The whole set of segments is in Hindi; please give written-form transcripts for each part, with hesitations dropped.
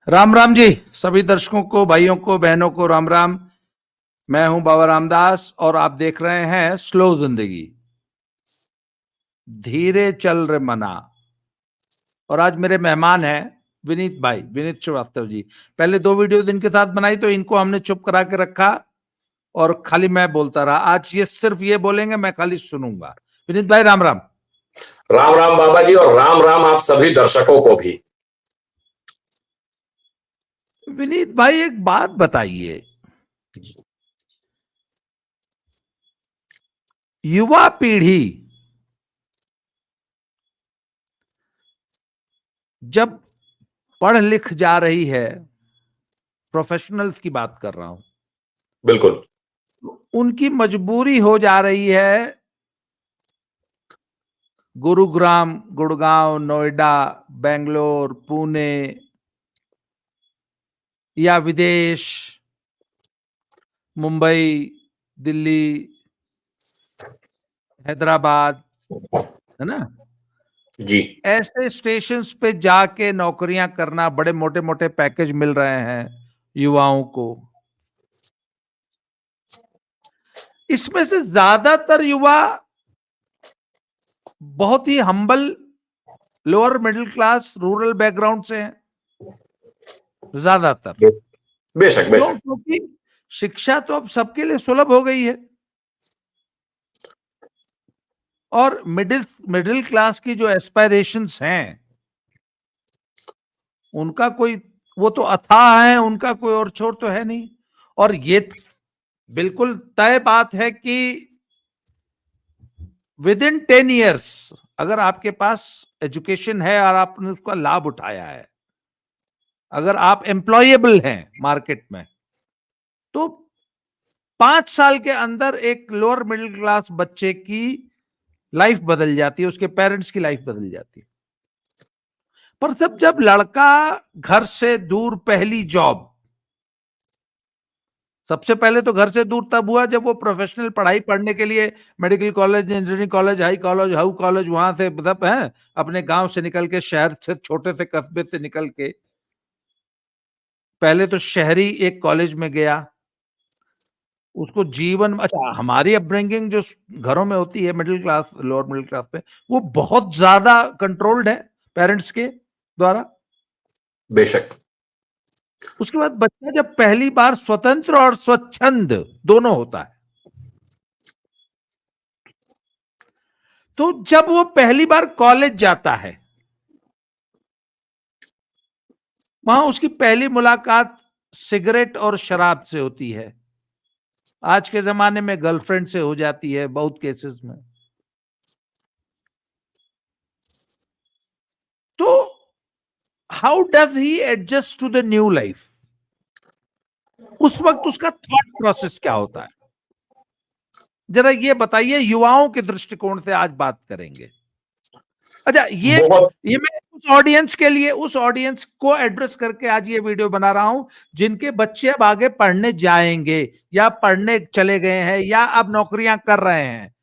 राम राम जी। सभी दर्शकों को, भाइयों को, बहनों को राम राम। मैं हूं बाबा रामदास और आप देख रहे हैं स्लो जिंदगी, धीरे चल रे मना। और आज मेरे मेहमान हैं विनीत भाई, विनीत श्रीवास्तव जी। पहले 2 वीडियो इनके साथ बनाई तो इनको हमने चुप करा के रखा और खाली मैं बोलता रहा। आज ये सिर्फ ये बोलेंगे, मैं खाली सुनूंगा। विनीत भाई राम राम। राम राम बाबा जी, और राम राम आप सभी दर्शकों को भी। विनीत भाई एक बात बताइए, युवा पीढ़ी जब पढ़ लिख जा रही है, प्रोफेशनल्स की बात कर रहा हूं, बिल्कुल। उनकी मजबूरी हो जा रही है गुरुग्राम, गुड़गांव, नोएडा, बेंगलोर, पुणे या विदेश, मुंबई, दिल्ली, हैदराबाद, है ना, जी। ऐसे स्टेशंस पे जाके नौकरियां करना। बड़े मोटे मोटे पैकेज मिल रहे हैं युवाओं को। इसमें से ज्यादातर युवा बहुत ही humble, lower middle class, rural background से हैं ज्यादातर। बेशक क्यों? बेशक। क्योंकि शिक्षा तो अब सबके लिए सुलभ हो गई है और मिडिल मिडिल क्लास की जो एस्पायरेशंस हैं उनका कोई, वो तो अथाह है, उनका कोई और छोर तो है नहीं। और ये बिल्कुल तय बात है कि विद इन 10 ईयर्स अगर आपके पास एजुकेशन है और आपने उसका लाभ उठाया है, अगर आप एम्प्लॉयबल हैं मार्केट में, तो 5 साल के अंदर एक लोअर मिडिल क्लास बच्चे की लाइफ बदल जाती है, उसके पेरेंट्स की लाइफ बदल जाती है। पर जब जब लड़का घर से दूर, पहली जॉब, सबसे पहले तो घर से दूर तब हुआ जब वो प्रोफेशनल पढ़ाई पढ़ने के लिए medical college, engineering college, high college वहां से मतलब है अपने गांव से निकल के, शहर से, छोटे से कस्बे से निकल के पहले तो शहरी एक कॉलेज में गया। उसको जीवन, अच्छा हमारी अपब्रिंगिंग जो घरों में होती है middle class, lower middle class पे, वो बहुत ज्यादा कंट्रोल्ड है पेरेंट्स के द्वारा। बेशक। उसके बाद बच्चा जब पहली बार स्वतंत्र और स्वच्छंद दोनों होता है, तो जब वो पहली बार कॉलेज जाता है, वहां उसकी पहली मुलाकात सिगरेट और शराब से होती है। आज के जमाने में गर्लफ्रेंड से हो जाती है बहुत केसेस में। तो how does he adjust to the new life? उस वक्त उसका थॉट प्रोसेस क्या होता है, जरा ये बताइए। युवाओं के दृष्टिकोण से आज बात करेंगे। अच्छा, बहुत। ये मैं उस ऑडियंस के लिए, उस ऑडियंस को एड्रेस करके आज ये वीडियो बना रहा हूं जिनके बच्चे अब आगे पढ़ने जाएंगे या पढ़ने चले गए हैं या अब नौकरियां कर रहे हैं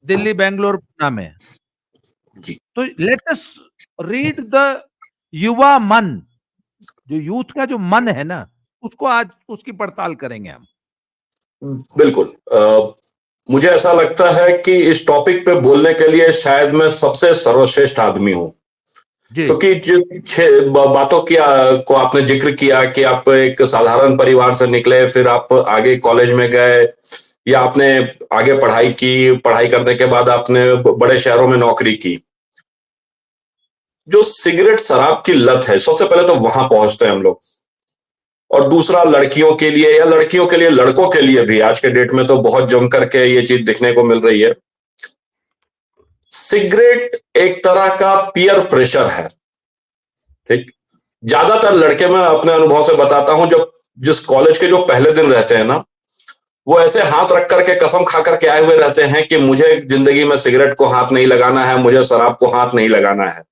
दिल्ली, बेंगलोर, पुणे में। जी। तो लेट अस रीड द युवा मन, जो यूथ का जो मन है ना, उसको आज उसकी पड़ताल करेंगे हम। बिल्कुल। मुझे ऐसा लगता है कि इस टॉपिक पे बोलने के लिए शायद मैं सबसे सर्वश्रेष्ठ आदमी हूं, जी क्योंकि जिन 6 बातों की को आपने जिक्र किया कि आप एक साधारण परिवार से निकले, फिर आप आगे कॉलेज में गए, या आपने आगे पढ़ाई की, पढ़ाई करने के बाद आपने बड़े शहरों में नौकरी की। जो सिगरेट शराब की लत है, सबसे पहले तो वहां पहुंचते हैं हम लोग। और दूसरा, लड़कियों के लिए, या लड़कियों के लिए, लड़कों के लिए भी आज के डेट में तो बहुत जम करके ये चीज दिखने को मिल रही है। सिगरेट एक तरह का पीयर प्रेशर है। ठीक। ज्यादातर लड़के, मैं अपने अनुभव से बताता हूं, जब जिस कॉलेज के जो पहले दिन रहते हैं ना, वो ऐसे हाथ रख करके कसम खा करके आए हुए रहते हैं कि मुझे जिंदगी में सिगरेट को हाथ नहीं लगाना है, मुझे शराब को हाथ नहीं लगाना है।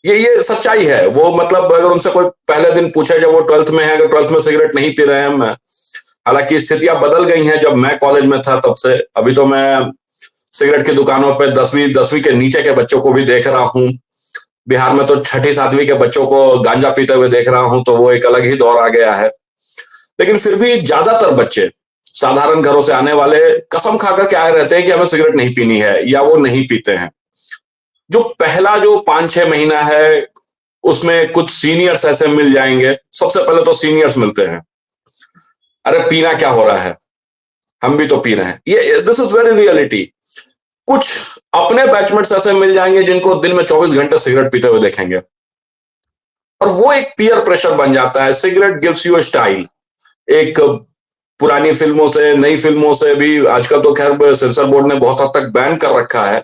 ये सच्चाई है। वो मतलब अगर उनसे कोई पहले दिन पूछे, जब वो 12th में है, अगर 12th में सिगरेट नहीं पी रहे हैं, मैं, हालांकि स्थितियां बदल गई हैं, जब मैं कॉलेज में था तब से अभी तो मैं सिगरेट की दुकानों पे 10वीं के नीचे के बच्चों को भी देख रहा हूं। बिहार में तो 6ठी 7वीं के बच्चों को गांजा पीते हुए देख रहा हूं, तो वो एक अलग ही दौर आ गया है। लेकिन फिर भी ज्यादातर बच्चे साधारण घरों से आने वाले कसम खाकर के आए रहते हैं कि हमें सिगरेट नहीं पीनी है, या वो नहीं पीते हैं। जो पहला जो 5-6 महीना है उसमें कुछ सीनियर्स ऐसे मिल जाएंगे। सबसे पहले तो सीनियर्स मिलते हैं, अरे पीना क्या हो रहा है, हम भी तो पी रहे हैं, ये दिस इज वेरी रियलिटी। कुछ अपने बैचमेट्स ऐसे मिल जाएंगे जिनको दिन में 24 घंटे सिगरेट पीते हुए देखेंगे, और वो एक पीयर प्रेशर बन जाता है। Cigarette gives you style. एक पुरानी फिल्मों से, नई फिल्मों से भी, आजकल तो खैर सेंसर बोर्ड ने बहुत हद तक बैन कर रखा है,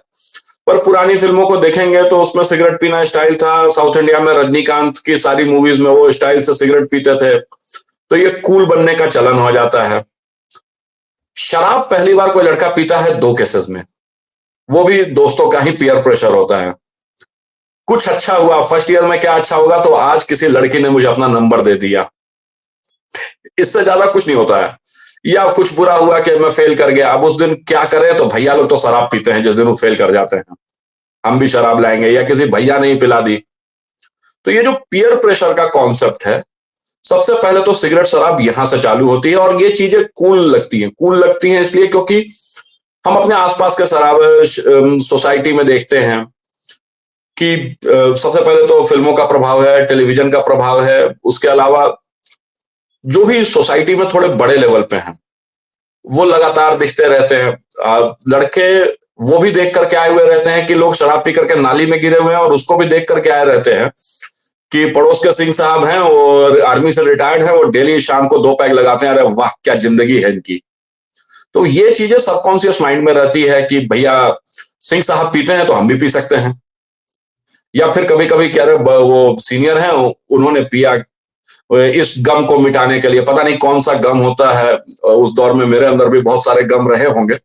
पर पुरानी फिल्मों को देखेंगे तो उसमें सिगरेट पीना स्टाइल था। साउथ इंडिया में रजनीकांत की सारी मूवीज में वो स्टाइल से सिगरेट पीते थे, तो ये कूल बनने का चलन हो जाता है। शराब पहली बार कोई लड़का पीता है 2 केसेस में, वो भी दोस्तों का ही पीयर प्रेशर होता है। कुछ अच्छा हुआ फर्स्ट ईयर में, क्या अच्छा होगा, तो आज किसी लड़की ने मुझे अपना नंबर दे दिया, इससे ज्यादा कुछ नहीं होता है। या कुछ बुरा हुआ कि मैं फेल कर गया, अब उस दिन क्या करें, तो भैया लोग तो शराब पीते हैं जिस दिन वो फेल कर जाते हैं, हम भी शराब लाएंगे, या किसी भैया ने ही पिला दी। तो ये जो पीयर प्रेशर का कॉन्सेप्ट है, सबसे पहले तो सिगरेट शराब यहां से चालू होती है। और ये चीजें कूल लगती हैं इसलिए क्योंकि हम अपने आसपास के शराब सोसाइटी में देखते हैं कि सबसे पहले तो फिल्मों का प्रभाव है, टेलीविजन का प्रभाव है, उसके अलावा जो भी सोसाइटी में थोड़े बड़े लेवल पे हैं वो लगातार दिखते रहते हैं। लड़के वो भी देख करके आए हुए रहते हैं कि लोग शराब पी करके नाली में गिरे हुए हैं, और उसको भी देख करके आए रहते हैं कि पड़ोस के सिंह साहब हैं और आर्मी से रिटायर्ड हैं, वो डेली शाम को 2 पैग लगाते हैं, अरे वाह क्या जिंदगी है इनकी। तो ये चीजें सबकॉन्शियस माइंड में रहती है कि भैया सिंह साहब पीते हैं तो हम भी पी सकते हैं। या फिर कभी कभी क्या वो सीनियर हैं, उन्होंने पिया इस गम को मिटाने के लिए, पता नहीं कौन सा गम होता है, उस दौर में मेरे अंदर भी बहुत सारे गम रहे होंगे,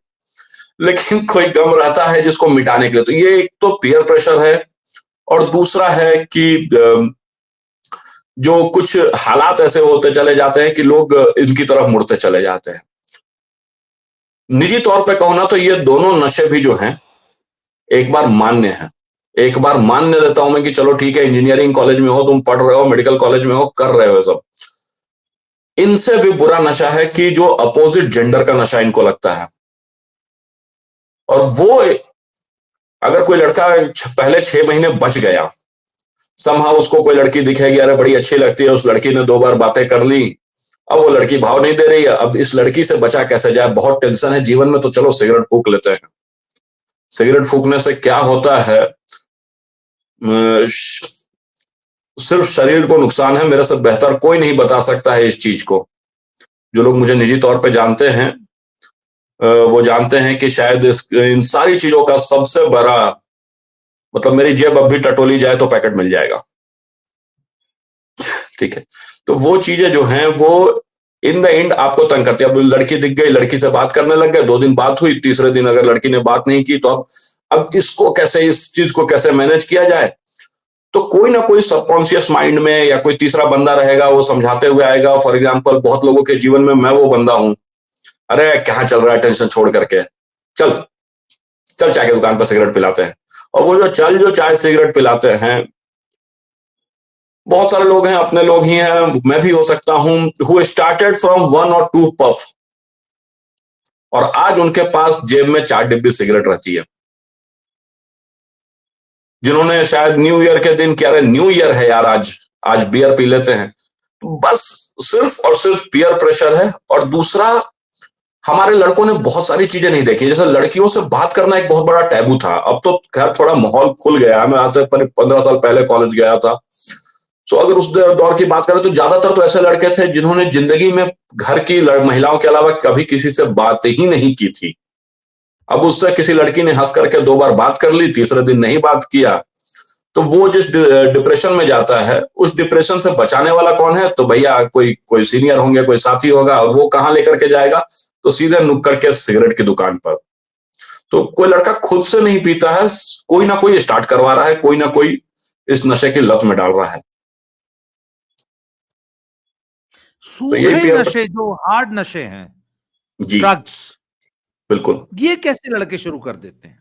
लेकिन कोई गम रहता है जिसको मिटाने के लिए। तो ये एक तो पीयर प्रेशर है, और दूसरा है कि जो कुछ हालात ऐसे होते चले जाते हैं कि लोग इनकी तरफ मुड़ते चले जाते हैं। निजी तौर पे कहूं ना, तो ये दोनों नशे भी जो हैं एक बार मान्य है। एक बार मान्य लेता हूं मैं कि चलो ठीक है, इंजीनियरिंग कॉलेज में हो, तुम पढ़ रहे हो, मेडिकल कॉलेज में हो, कर रहे हो सब। इनसे भी बुरा नशा है कि जो अपोजिट जेंडर का नशा इनको लगता है। और वो अगर कोई लड़का पहले 6 महीने बच गया, समहाउ उसको कोई लड़की दिखेगी, अरे बड़ी अच्छी लगती है, उस लड़की ने 2 बार बातें कर ली, अब वो लड़की भाव नहीं दे रही है, अब इस लड़की से बचा कैसे जाए, बहुत टेंशन है जीवन में, तो चलो सिगरेट फूंक लेते हैं। सिगरेट फूंकने से क्या होता है, सिर्फ शरीर को नुकसान है, मेरे से बेहतर कोई नहीं बता सकता है इस चीज को। जो लोग मुझे निजी तौर पे जानते हैं वो जानते हैं कि शायद इन सारी चीजों का सबसे बड़ा मतलब, मेरी जेब अब भी टटोली जाए तो पैकेट मिल जाएगा, ठीक है। तो वो चीजें जो हैं वो इन द एंड आपको तंग करती है। अब लड़की दिख गई, लड़की से बात करने लग गए, 2 दिन बात हुई, तीसरे दिन अगर लड़की ने बात नहीं की, तो अब इसको कैसे, इस चीज को कैसे मैनेज किया जाए। तो कोई ना कोई सबकॉन्शियस माइंड में या कोई तीसरा बंदा रहेगा, वो समझाते हुए आएगा। फॉर एग्जाम्पल, बहुत लोगों के जीवन में मैं वो बंदा हूं, अरे क्या चल रहा है, टेंशन छोड़ करके चल चल चाय की दुकान पर सिगरेट पिलाते हैं। और वो जो चाय सिगरेट पिलाते हैं, बहुत सारे लोग हैं, अपने लोग ही हैं, मैं भी हो सकता हूं, हु स्टार्टेड फ्रॉम 1 और 2 पफ, और आज उनके पास जेब में 4 डिब्बी सिगरेट रहती है। जिन्होंने शायद न्यू ईयर के दिन, क्या न्यू ईयर है यार, आज बियर पी लेते हैं। बस सिर्फ और सिर्फ पीयर प्रेशर है। और दूसरा, हमारे लड़कों ने बहुत सारी चीजें नहीं देखी। जैसे लड़कियों से बात करना एक बहुत बड़ा टैबू था, अब तो खैर थोड़ा माहौल खुल गया है। मैं आज से 15 साल पहले कॉलेज गया था, तो अगर उस दौर की बात करें तो ज्यादातर तो ऐसे लड़के थे जिन्होंने जिंदगी में घर की महिलाओं के अलावा कभी किसी से बात ही नहीं की थी। अब उससे किसी लड़की ने हंस करके 2 बार बात कर ली, तीसरे दिन नहीं बात किया, तो वो जिस डिप्रेशन में जाता है, उस डिप्रेशन से बचाने वाला कौन है, तो भैया कोई सीनियर होंगे, कोई साथी होगा। और वो कहां लेकर के जाएगा, तो सीधे नुक्कड़ के सिगरेट की दुकान पर। तो कोई लड़का खुद से नहीं पीता है, कोई ना कोई स्टार्ट करवा रहा है, कोई ना कोई इस नशे की लत में डाल रहा है। तो यही सूखे नशे, जो हार्ड नशे हैं, जी ड्रग्स, बिल्कुल, ये कैसे लड़के शुरू कर देते हैं?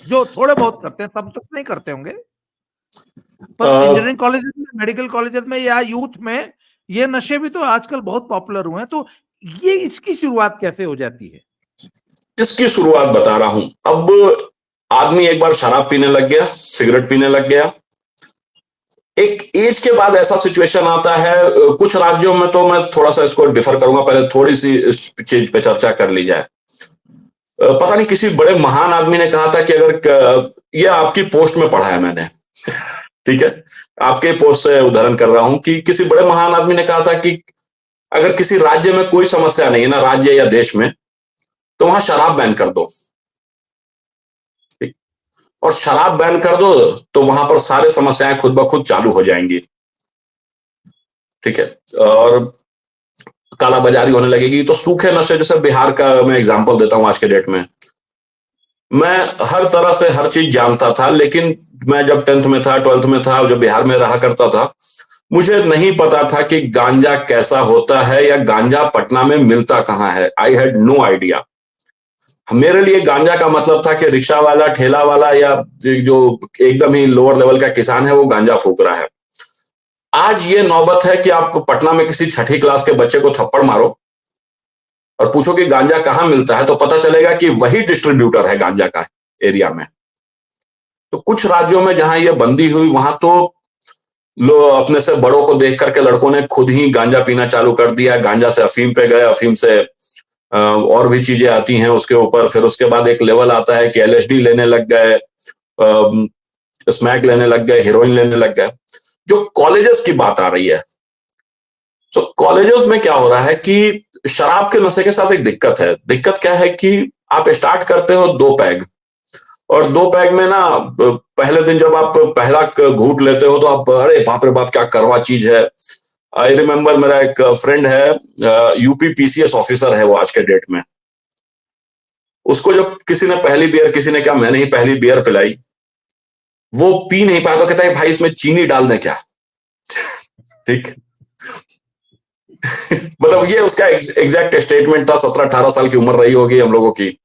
जो थोड़े बहुत करते हैं, तब तक नहीं करते होंगे। पर इंजीनियरिंग कॉलेजेस में, मेडिकल कॉलेजेस में या यूथ में ये नशे भी तो आजकल बहुत पॉपुलर हुए हैं, तो ये इसकी शुरुआत कैसे हो जाती है? इसकी शुरुआत बता रहा हूं। अब आदमी एक बार शराब पीने लग गया, सिगरेट पीने लग गया, एक एज के बाद ऐसा सिचुएशन आता है। कुछ राज्यों में तो मैं थोड़ा सा इसको डिफर करूंगा, पहले थोड़ी सी इस चीज पे चर्चा कर ली जाए। पता नहीं किसी बड़े महान आदमी ने कहा था कि अगर ये आपकी पोस्ट में पढ़ा है मैंने ठीक है, आपके पोस्ट से उदाहरण कर रहा हूं कि किसी बड़े महान आदमी ने कहा था कि अगर किसी राज्य में कोई समस्या नहीं है ना, राज्य या देश में, तो वहां शराब बैन कर दो। और शराब बैन कर दो तो वहां पर सारे समस्याएं खुद ब खुद चालू हो जाएंगी। ठीक है, और कालाबाजारी होने लगेगी। तो सूखे नशे, जैसे बिहार का मैं एग्जांपल देता हूं आज के डेट में, मैं हर तरह से हर चीज जानता था, लेकिन मैं जब 10th में था, 12th में था, जब बिहार में रहा करता था, मुझे नहीं पता था कि गांजा कैसा होता है या गांजा पटना में मिलता कहां है। I had no idea. मेरे लिए गांजा का मतलब था कि रिक्शा वाला, ठेला वाला या जो एकदम ही लोअर लेवल का किसान है वो गांजा फूक रहा है। आज ये नौबत है कि आप पटना में किसी छठी क्लास के बच्चे को थप्पड़ मारो और पूछो कि गांजा कहां मिलता है, तो पता चलेगा कि वही डिस्ट्रीब्यूटर है गांजा का एरिया में। तो कुछ राज्यों में जहां ये बंदी हुई, वहां तो लोग अपने से बड़ों को देख करके लड़कों ने खुद ही गांजा पीना चालू कर दिया। गांजा से अफीम पे गए, अफीम से और भी चीजें आती हैं उसके ऊपर। फिर उसके बाद एक लेवल आता है कि एलएसडी लेने लग गए, स्मैक लेने लग गए, हीरोइन लेने लग गए। जो कॉलेजेस की बात आ रही है, तो कॉलेजेस में क्या हो रहा है कि शराब के नशे के साथ एक दिक्कत है। दिक्कत क्या है कि आप स्टार्ट करते हो 2 पैग, और 2 पैग में ना पहले दिन जब आप पहला घूंट लेते हो तो आप, अरे बाप रे बाप क्या कड़वा चीज है। आई रिमेम्बर, मेरा एक फ्रेंड है, यूपी पीसीएस ऑफिसर है वो आज के डेट में। उसको जब किसी ने पहली बियर, किसी ने क्या, मैंने ही पहली बियर पिलाई, वो पी नहीं पाया तो कहता है भाई इसमें चीनी डाल दें क्या ठीक मतलब ये उसका एग्जैक्ट स्टेटमेंट था। 17-18 साल की उम्र रही होगी हम लोगों की,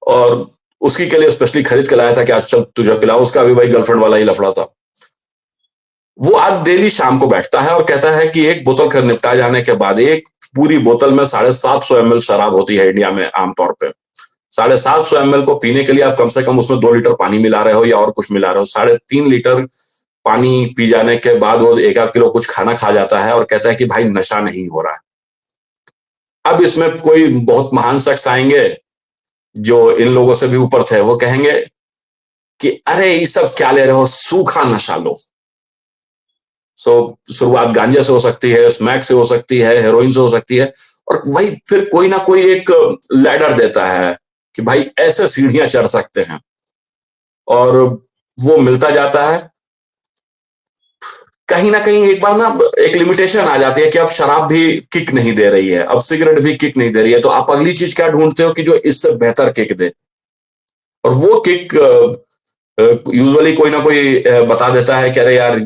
और उसकी के लिए स्पेशली खरीद के लाया था कि आज चल तुझे पिलाओ। उसका भी भाई गर्लफ्रेंड वाला ही लफड़ा था। वो आज डेली शाम को बैठता है और कहता है कि एक बोतल कर निपटा जाने के बाद, एक पूरी बोतल में 750 ml शराब होती है इंडिया में आमतौर पे। 750 ml को पीने के लिए आप कम से कम उसमें 2 लीटर पानी मिला रहे हो या और कुछ मिला रहे हो। 3.5 लीटर पानी पी जाने के बाद वो 1-8 किलो कुछ खाना खा जाता है और कहता है कि भाई नशा नहीं हो रहा है। अब इसमें कोई बहुत महान शख्स आएंगे जो इन लोगों से भी ऊपर थे, वो कहेंगे कि अरे ये सब क्या ले रहे हो, सूखा नशा लो। शुरुआत गांजे से हो सकती है, स्मैक से हो सकती है, हेरोइन से हो सकती है, और वही फिर कोई ना कोई एक लैडर देता है कि भाई ऐसे सीढ़ियां चढ़ सकते हैं, और वो मिलता जाता है। कहीं ना कहीं एक बार ना एक लिमिटेशन आ जाती है कि अब शराब भी किक नहीं दे रही है, अब सिगरेट भी किक नहीं दे रही है, तो आप अगली चीज क्या ढूंढते हो कि जो इससे बेहतर किक दे। और वो किक यूजुअली कोई ना कोई बता देता है कि अरे यार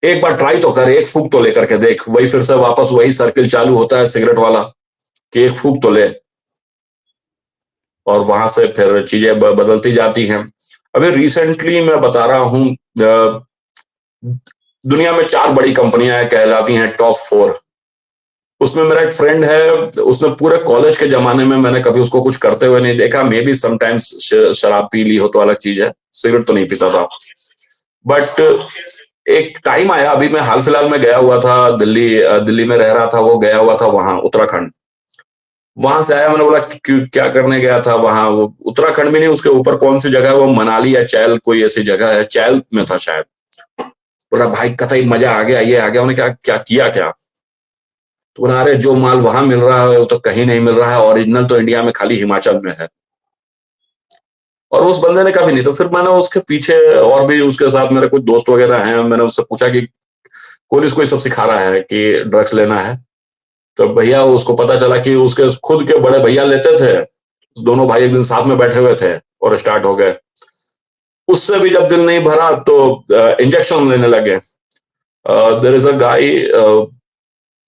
एक बार ट्राई तो कर, एक फूक तो लेकर के देख। वही फिर से वापस वही सर्किल चालू होता है सिगरेट वाला कि एक फूक तो ले, और वहां से फिर चीजें बदलती जाती हैं। अभी रिसेंटली मैं बता रहा हूं, दुनिया में 4 बड़ी कंपनियां कहलाती हैं टॉप 4। उसमें मेरा एक फ्रेंड है, उसने पूरे कॉलेज के जमाने में मैंने कभी उसको कुछ करते हुए नहीं देखा। मे बी समटाइम्स शराब पी ली हो तो अलग चीज है, सिगरेट तो नहीं पीता था। बट एक टाइम आया, अभी मैं हाल फिलहाल में गया हुआ था दिल्ली में रह रहा था, वो गया हुआ था वहां उत्तराखंड। वहां से आया, मैंने बोला क्या करने गया था वहां। वो उत्तराखंड में नहीं, उसके ऊपर कौन सी जगह है वो, मनाली या चैल कोई ऐसी जगह है, चैल में था शायद। बोला भाई कतई मजा आ गया, ये आ गया। उन्हें क्या किया क्या? तो बोला अरे जो माल वहां मिल रहा है वो तो कहीं नहीं मिल रहा है, ओरिजिनल तो इंडिया में खाली हिमाचल में है। और उस बंदे ने कभी नहीं। तो फिर मैंने उसके पीछे, और भी उसके साथ मेरे कुछ दोस्त वगैरह हैं, मैंने उससे पूछा कि पुलिस को सब सिखा रहा है कि ड्रग्स लेना है। तो भैया उसको पता चला कि उसके खुद के बड़े भैया लेते थे। दोनों भाई एक दिन साथ में बैठे हुए थे और स्टार्ट हो गए। उससे भी जब दिल नहीं भरा तो इंजेक्शन लेने लगे। देयर इज अ गाय,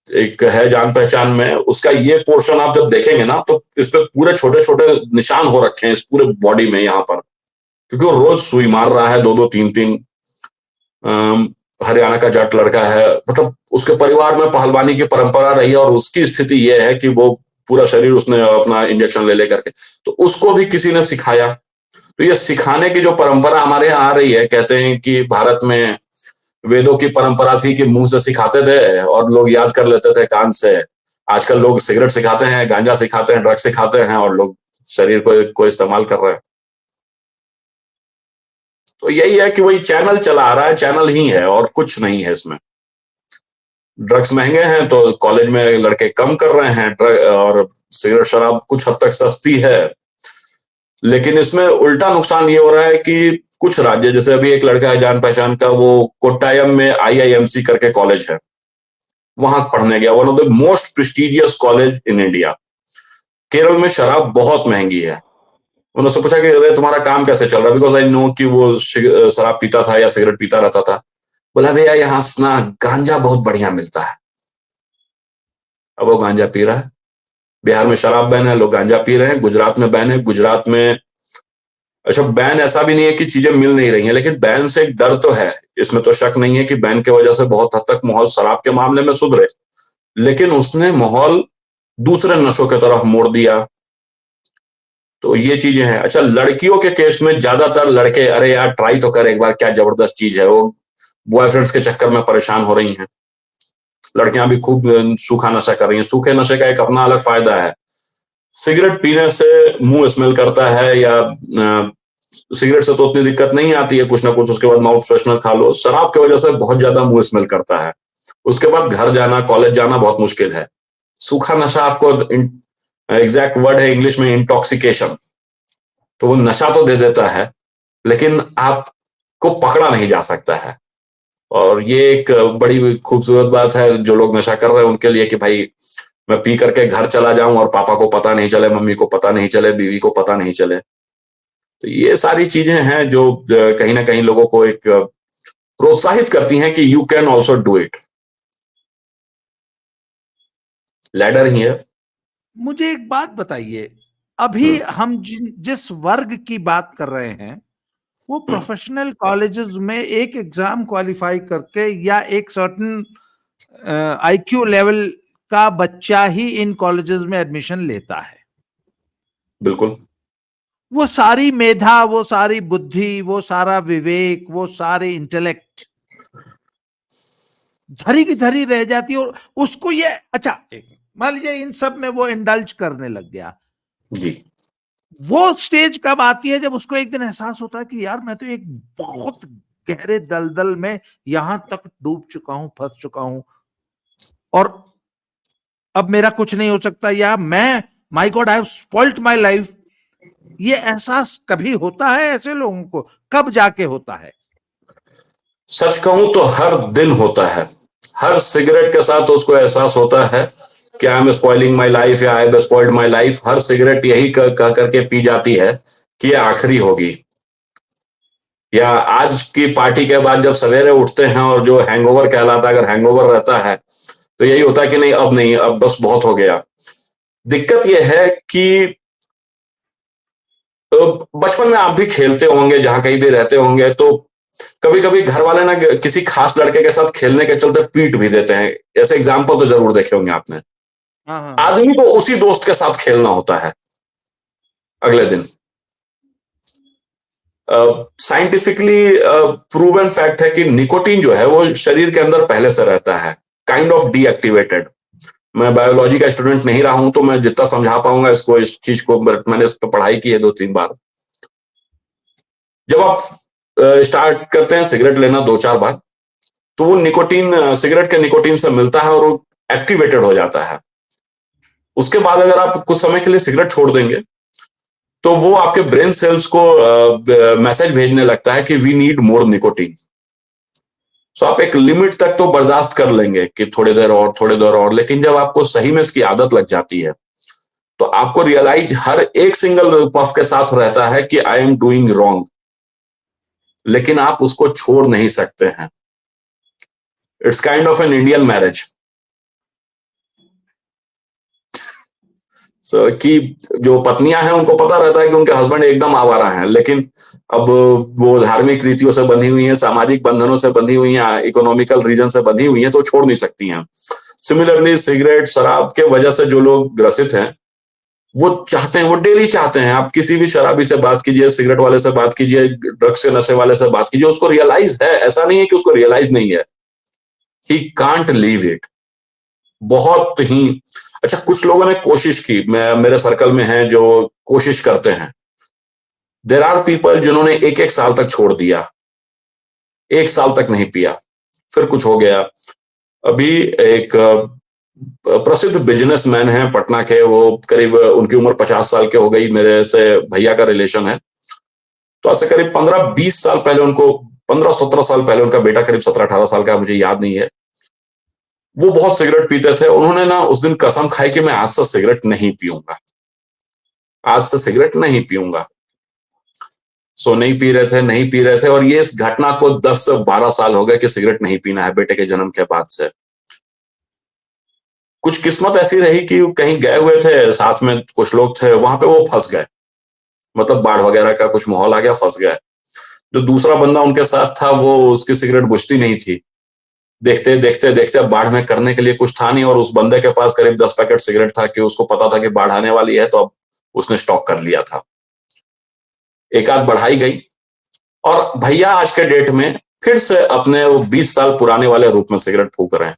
एक है जान पहचान में, उसका ये पोर्शन आप जब देखेंगे ना तो इस पे पूरे छोटे छोटे निशान हो रखे हैं इस पूरे बॉडी में यहाँ पर, क्योंकि वो रोज सुई मार रहा है 2-2, 3-3। हरियाणा का जाट लड़का है, मतलब उसके परिवार में पहलवानी की परंपरा रही है और उसकी स्थिति यह है कि वो पूरा शरीर उसने अपना इंजेक्शन ले लेकर के, तो उसको भी किसी ने सिखाया। तो ये सिखाने की जो परंपरा हमारे यहाँ आ रही है, कहते हैं कि भारत में वेदों की परंपरा थी कि मुंह से सिखाते थे और लोग याद कर लेते थे कान से। आजकल लोग सिगरेट सिखाते हैं, गांजा सिखाते हैं, ड्रग्स सिखाते हैं और लोग शरीर को इस्तेमाल कर रहे हैं। तो यही है कि वही चैनल चला रहा है, चैनल ही है और कुछ नहीं है इसमें। ड्रग्स महंगे हैं तो कॉलेज में लड़के कम कर रहे हैं ड्रग, और सिगरेट शराब कुछ हद तक सस्ती है। लेकिन इसमें उल्टा नुकसान ये हो रहा है कि कुछ राज्य, जैसे अभी एक लड़का है जान पहचान का, वो कोट्टायम में आईआईएमसी करके कॉलेज है, वहां पढ़ने गया, one of the most prestigious college in India. Kerala में शराब बहुत महंगी है। उन्होंने पूछा कि अरे तुम्हारा काम कैसे चल रहा है, बिकॉज आई नो कि वो शराब पीता था या सिगरेट पीता रहता था। बोला भैया यहाँ ना गांजा बहुत बढ़िया मिलता है। अब वो गांजा पी रहा है। बिहार में शराब बैन है, लोग गांजा पी रहे हैं। गुजरात में बैन है, गुजरात में, अच्छा बैन ऐसा भी नहीं है कि चीजें मिल नहीं रही हैं, लेकिन बैन से एक डर तो है। इसमें तो शक नहीं है कि बैन की वजह से बहुत हद तक माहौल शराब के मामले में सुधरे, लेकिन उसने माहौल दूसरे नशों की तरफ मोड़ दिया। तो ये चीजें हैं। अच्छा, लड़कियों के केस में ज्यादातर लड़के, अरे यार ट्राई तो कर एक बार, क्या जबरदस्त चीज है, वो बॉयफ्रेंड्स के चक्कर में परेशान हो रही हैं। लड़कियां भी खूब सूखा नशा कर रही हैं। सूखे नशे का एक अपना अलग फायदा है। सिगरेट पीने से मुंह स्मेल करता है, या सिगरेट से तो उतनी दिक्कत नहीं आती है, कुछ ना कुछ उसके बाद माउथ फ्रेशनर खा लो। शराब की वजह से बहुत ज्यादा मुंह स्मेल करता है। उसके बाद घर जाना, कॉलेज जाना बहुत मुश्किल है। सूखा नशा आपको, एग्जैक्ट वर्ड है इंग्लिश में इंटॉक्सिकेशन, तो वो नशा तो दे देता है, लेकिन आपको पकड़ा नहीं जा सकता है। और ये एक बड़ी खूबसूरत बात है जो लोग नशा कर रहे हैं उनके लिए, कि भाई मैं पी करके घर चला जाऊं और पापा को पता नहीं चले, मम्मी को पता नहीं चले, बीवी को पता नहीं चले। तो ये सारी चीजें हैं जो कहीं ना कहीं लोगों को एक प्रोत्साहित करती हैं कि you can also do it. Ladder ही है। मुझे एक बात बताइए, अभी हम जिस वर्ग की बात कर रहे हैं वो प्रोफेशनल कॉलेजेस में एक एग्जाम क्वालिफाई करके या एक सर्टेन आईक्यू लेवल का बच्चा ही इन कॉलेजेस में एडमिशन लेता है। बिल्कुल। वो सारी मेधा, वो सारी बुद्धि, वो सारा विवेक, वो सारे इंटेलेक्ट धरी की धरी रह जाती है। और उसको ये, अच्छा मान लीजिए इन सब में वो इंडल्ज करने लग गया जी। वो स्टेज कब आती है जब उसको एक दिन एहसास होता है कि यार मैं तो एक बहुत गहरे दलदल में यहां तक डूब चुका हूं, फंस चुका हूं और अब मेरा कुछ नहीं हो सकता, या मैं, my God, I have spoiled my life. ये एहसास कभी होता है ऐसे लोगों को? कब जाके होता है? सच कहूं तो हर दिन होता है। हर सिगरेट के साथ उसको एहसास होता है कि I am spoiling my life या I have spoiled my life. हर सिगरेट यही कह करके पी जाती है कि ये आखिरी होगी। या आज की पार्टी के बाद जब सवेरे उठते हैं और जो हैंगओवर कहलाता है, अगर हैंगओवर रहता है तो यही होता है कि नहीं अब नहीं, अब बस बहुत हो गया। दिक्कत यह है कि बचपन में आप भी खेलते होंगे, जहां कहीं भी रहते होंगे, तो कभी कभी घर वाले ना किसी खास लड़के के साथ खेलने के चलते पीट भी देते हैं। ऐसे एग्जाम्पल तो जरूर देखे होंगे आपने। हाँ हाँ। आदमी को उसी दोस्त के साथ खेलना होता है अगले दिन। साइंटिफिकली प्रूवन फैक्ट है कि निकोटीन जो है वो शरीर के अंदर पहले से रहता है, काइंड ऑफ डीएक्टिवेटेड। मैं बायोलॉजी का स्टूडेंट नहीं रहा हूं तो मैं जितना समझा पाऊंगा इसको, इस चीज को, मैंने इस पर पढ़ाई की है 2-3 बार। जब आप स्टार्ट करते हैं सिगरेट लेना 2-4 बार, तो वो निकोटीन सिगरेट के निकोटीन से मिलता है और वो एक्टिवेटेड हो जाता है। उसके बाद अगर आप कुछ समय के लिए सिगरेट छोड़ देंगे तो वो आपके ब्रेन सेल्स को मैसेज भेजने लगता है कि वी नीड मोर निकोटीन। सो आप एक लिमिट तक तो बर्दाश्त कर लेंगे कि थोड़ी देर और, थोड़ी देर और, लेकिन जब आपको सही में इसकी आदत लग जाती है तो आपको रियलाइज हर एक सिंगल पफ के साथ रहता है कि आई एम डूइंग रॉन्ग, लेकिन आप उसको छोड़ नहीं सकते हैं। It's kind of an Indian marriage. कि जो पत्नियां हैं उनको पता रहता है कि उनके हस्बैंड एकदम आवारा हैं, लेकिन अब वो धार्मिक रीतियों से बंधी हुई हैं, सामाजिक बंधनों से बंधी हुई हैं, इकोनॉमिकल रीजन से बंधी हुई हैं, तो छोड़ नहीं सकती हैं। सिमिलरली सिगरेट, शराब के वजह से जो लोग ग्रसित हैं, वो चाहते हैं, वो डेली चाहते हैं। आप किसी भी शराबी से बात कीजिए, सिगरेट वाले से बात कीजिए, ड्रग्स के नशे वाले से बात कीजिए, उसको रियलाइज है, ऐसा नहीं है कि उसको रियलाइज नहीं है। He can't leave it. बहुत ही अच्छा, कुछ लोगों ने कोशिश की, मैं मेरे सर्कल में हैं जो कोशिश करते हैं। देयर आर पीपल जिन्होंने एक एक साल तक छोड़ दिया, एक साल तक नहीं पिया, फिर कुछ हो गया। अभी एक प्रसिद्ध बिजनेसमैन हैं पटना के, वो करीब उनकी उम्र 50 साल के हो गई, मेरे से भैया का रिलेशन है। तो ऐसे करीब 15-20 साल पहले उनको, 15-17 साल पहले उनका बेटा करीब 17-18 साल का, मुझे याद नहीं है, वो बहुत सिगरेट पीते थे। उन्होंने ना उस दिन कसम खाई कि मैं आज से सिगरेट नहीं पीऊंगा, आज से सिगरेट नहीं पीऊंगा। सो नहीं पी रहे थे, नहीं पी रहे थे, और ये इस घटना को 10 से 12 साल हो गए कि सिगरेट नहीं पीना है बेटे के जन्म के बाद से। कुछ किस्मत ऐसी रही कि कहीं गए हुए थे, साथ में कुछ लोग थे, वहां पे वो फंस गए, मतलब बाढ़ वगैरह का कुछ माहौल आ गया, फंस गए। जो दूसरा बंदा उनके साथ था, वो उसकी सिगरेट बुझती नहीं थी। देखते देखते देखते बाढ़ में करने के लिए कुछ था नहीं, और उस बंदे के पास करीब 10 पैकेट सिगरेट था कि उसको पता था कि बाढ़ आने वाली है, तो अब उसने स्टॉक कर लिया था। एक आध बढ़ाई गई, और भैया आज के डेट में फिर से अपने वो 20 साल पुराने वाले रूप में सिगरेट फूंक रहे हैं।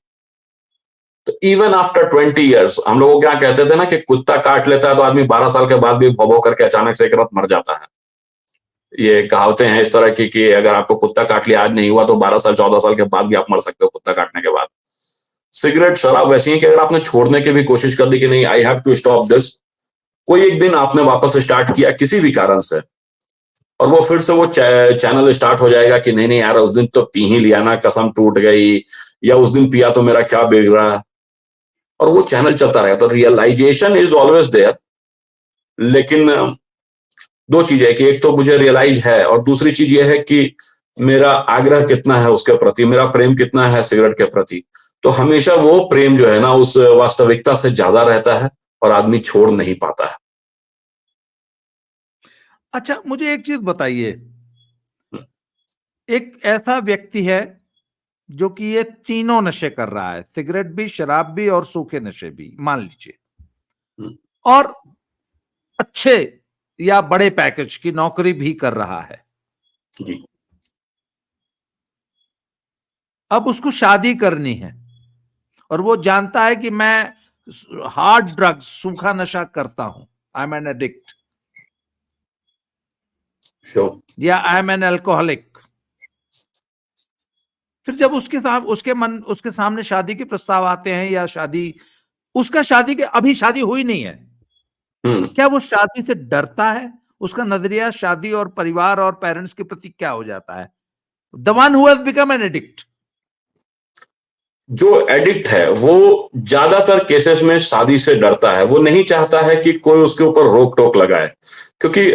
तो इवन आफ्टर 20 ईयर्स, हम लोग क्या कहते थे ना कि कुत्ता काट लेता है तो आदमी 12 साल के बाद भी भौ भौ करके अचानक से एक रात मर जाता है। ये कहावतें हैं इस तरह की कि अगर आपको कुत्ता काट लिया, आज नहीं हुआ, तो 12 साल 14 साल के बाद भी आप मर सकते हो कुत्ता काटने के बाद। सिगरेट, शराब वैसी है कि अगर आपने छोड़ने की भी कोशिश कर दी कि नहीं, I have to stop this, कोई एक दिन आपने वापस स्टार्ट किया किसी भी कारण से, और वो फिर से वो चैनल स्टार्ट हो जाएगा कि नहीं नहीं यार, उस दिन तो पी ही लिया ना, कसम टूट गई, या उस दिन पिया तो मेरा क्या बिगड़ा, और वो चैनल चलता रहेगा। तो रियलाइजेशन इज ऑलवेज देयर, लेकिन दो चीज है कि एक तो मुझे रियलाइज है, और दूसरी चीज ये है कि मेरा आग्रह कितना है उसके प्रति, मेरा प्रेम कितना है सिगरेट के प्रति। तो हमेशा वो प्रेम जो है ना, उस वास्तविकता से ज्यादा रहता है, और आदमी छोड़ नहीं पाता है। अच्छा, मुझे एक चीज बताइए, एक ऐसा व्यक्ति है जो कि ये तीनों नशे कर रहा है, सिगरेट भी, शराब भी और सूखे नशे भी, मान लीजिए, और अच्छे या बड़े पैकेज की नौकरी भी कर रहा है। जी। अब उसको शादी करनी है, और वो जानता है कि मैं हार्ड ड्रग्स, सूखा नशा करता हूं, आई एम एन एडिक्ट, या आई एम एन अल्कोहलिक। फिर जब उसके सामने शादी के प्रस्ताव आते हैं, या अभी शादी हुई नहीं है, क्या वो शादी से डरता है? उसका नजरिया शादी और परिवार और पेरेंट्स के प्रति क्या हो जाता है? The one who has become an addict, जो एडिक्ट है, वो ज्यादातर केसेस में शादी से डरता है। वो नहीं चाहता है कि कोई उसके ऊपर रोक टोक लगाए, क्योंकि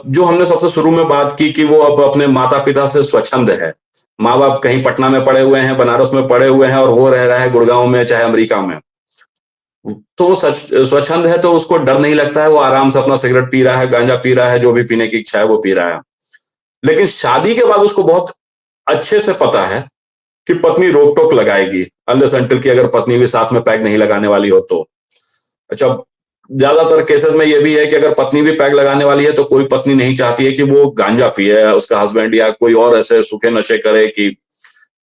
जो हमने सबसे शुरू में बात की कि वो अब अपने माता पिता से स्वच्छंद है। माँ बाप कहीं पटना में पढ़े हुए हैं, बनारस में पढ़े हुए हैं, और वो रह रहा है गुड़गांव में, चाहे अमेरिका में। तो वो स्वच्छंद है, तो उसको डर नहीं लगता है, वो आराम से अपना सिगरेट पी रहा है, गांजा पी रहा है, जो भी पीने की इच्छा है वो पी रहा है। लेकिन शादी के बाद उसको बहुत अच्छे से पता है कि पत्नी रोक टोक लगाएगी, अनलेस अनटिल की अगर पत्नी भी साथ में पैग नहीं लगाने वाली हो तो। अच्छा, ज्यादातर केसेस में ये भी है कि अगर पत्नी भी पैग लगाने वाली है, तो कोई पत्नी नहीं चाहती है कि वो गांजा पिए, उसका हस्बैंड या कोई और ऐसे सूखे नशे करे, कि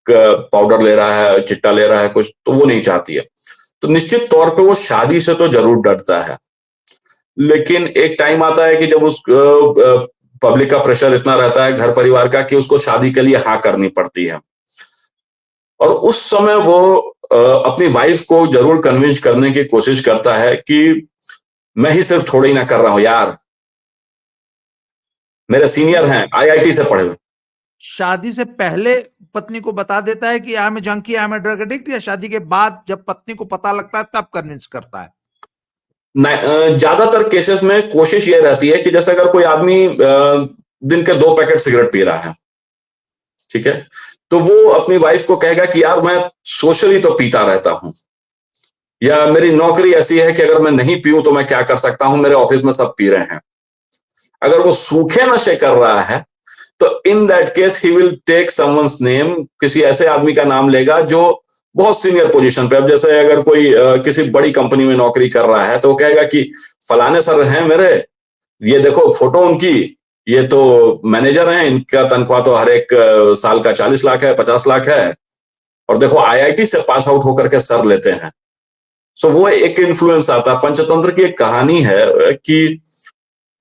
पाउडर ले रहा है, चिट्टा ले रहा है कुछ, तो वो नहीं चाहती है। तो निश्चित तौर पे वो शादी से तो जरूर डरता है। लेकिन एक टाइम आता है कि जब उस पब्लिक का प्रेशर इतना रहता है, घर परिवार का, कि उसको शादी के लिए हाँ करनी पड़ती है, और उस समय वो अपनी वाइफ को जरूर कन्विंस करने की कोशिश करता है कि मैं ही सिर्फ थोड़ी ना कर रहा हूं यार, मेरे सीनियर हैं, आईआईटी से पढ़े हुए। शादी से पहले पत्नी को बता देता है कि I am a junkie, I am a drug addict, या शादी के बाद जब पत्नी को पता लगता है तब कन्विंस करता है? ज्यादातर केसेस में कोशिश ये रहती है कि जैसे अगर कोई आदमी दिन के 2 पैकेट सिगरेट पी रहा है, ठीक है, तो वो अपनी वाइफ को कहेगा कि यार मैं सोशली तो पीता रहता हूं, या मेरी नौकरी ऐसी है कि अगर मैं नहीं पीऊं तो मैं क्या कर सकता हूं, मेरे ऑफिस में सब पी रहे हैं। अगर वो सूखे नशे कर रहा है तो in that case he will take someone's name, किसी ऐसे आदमी का नाम लेगा जो बहुत सीनियर पोजीशन पे। अब जैसे अगर कोई किसी बड़ी कंपनी में नौकरी कर रहा है तो वो कहेगा कि फलाने सर हैं मेरे, ये देखो फोटो उनकी, ये तो मैनेजर हैं, इनका तनख्वाह तो हर एक साल का 40 लाख है, 50 लाख है, और देखो आईआईटी से पास आउट होकर के सर लेते हैं। सो वो एक इन्फ्लुएंस आता है। पंचतंत्र की एक कहानी है कि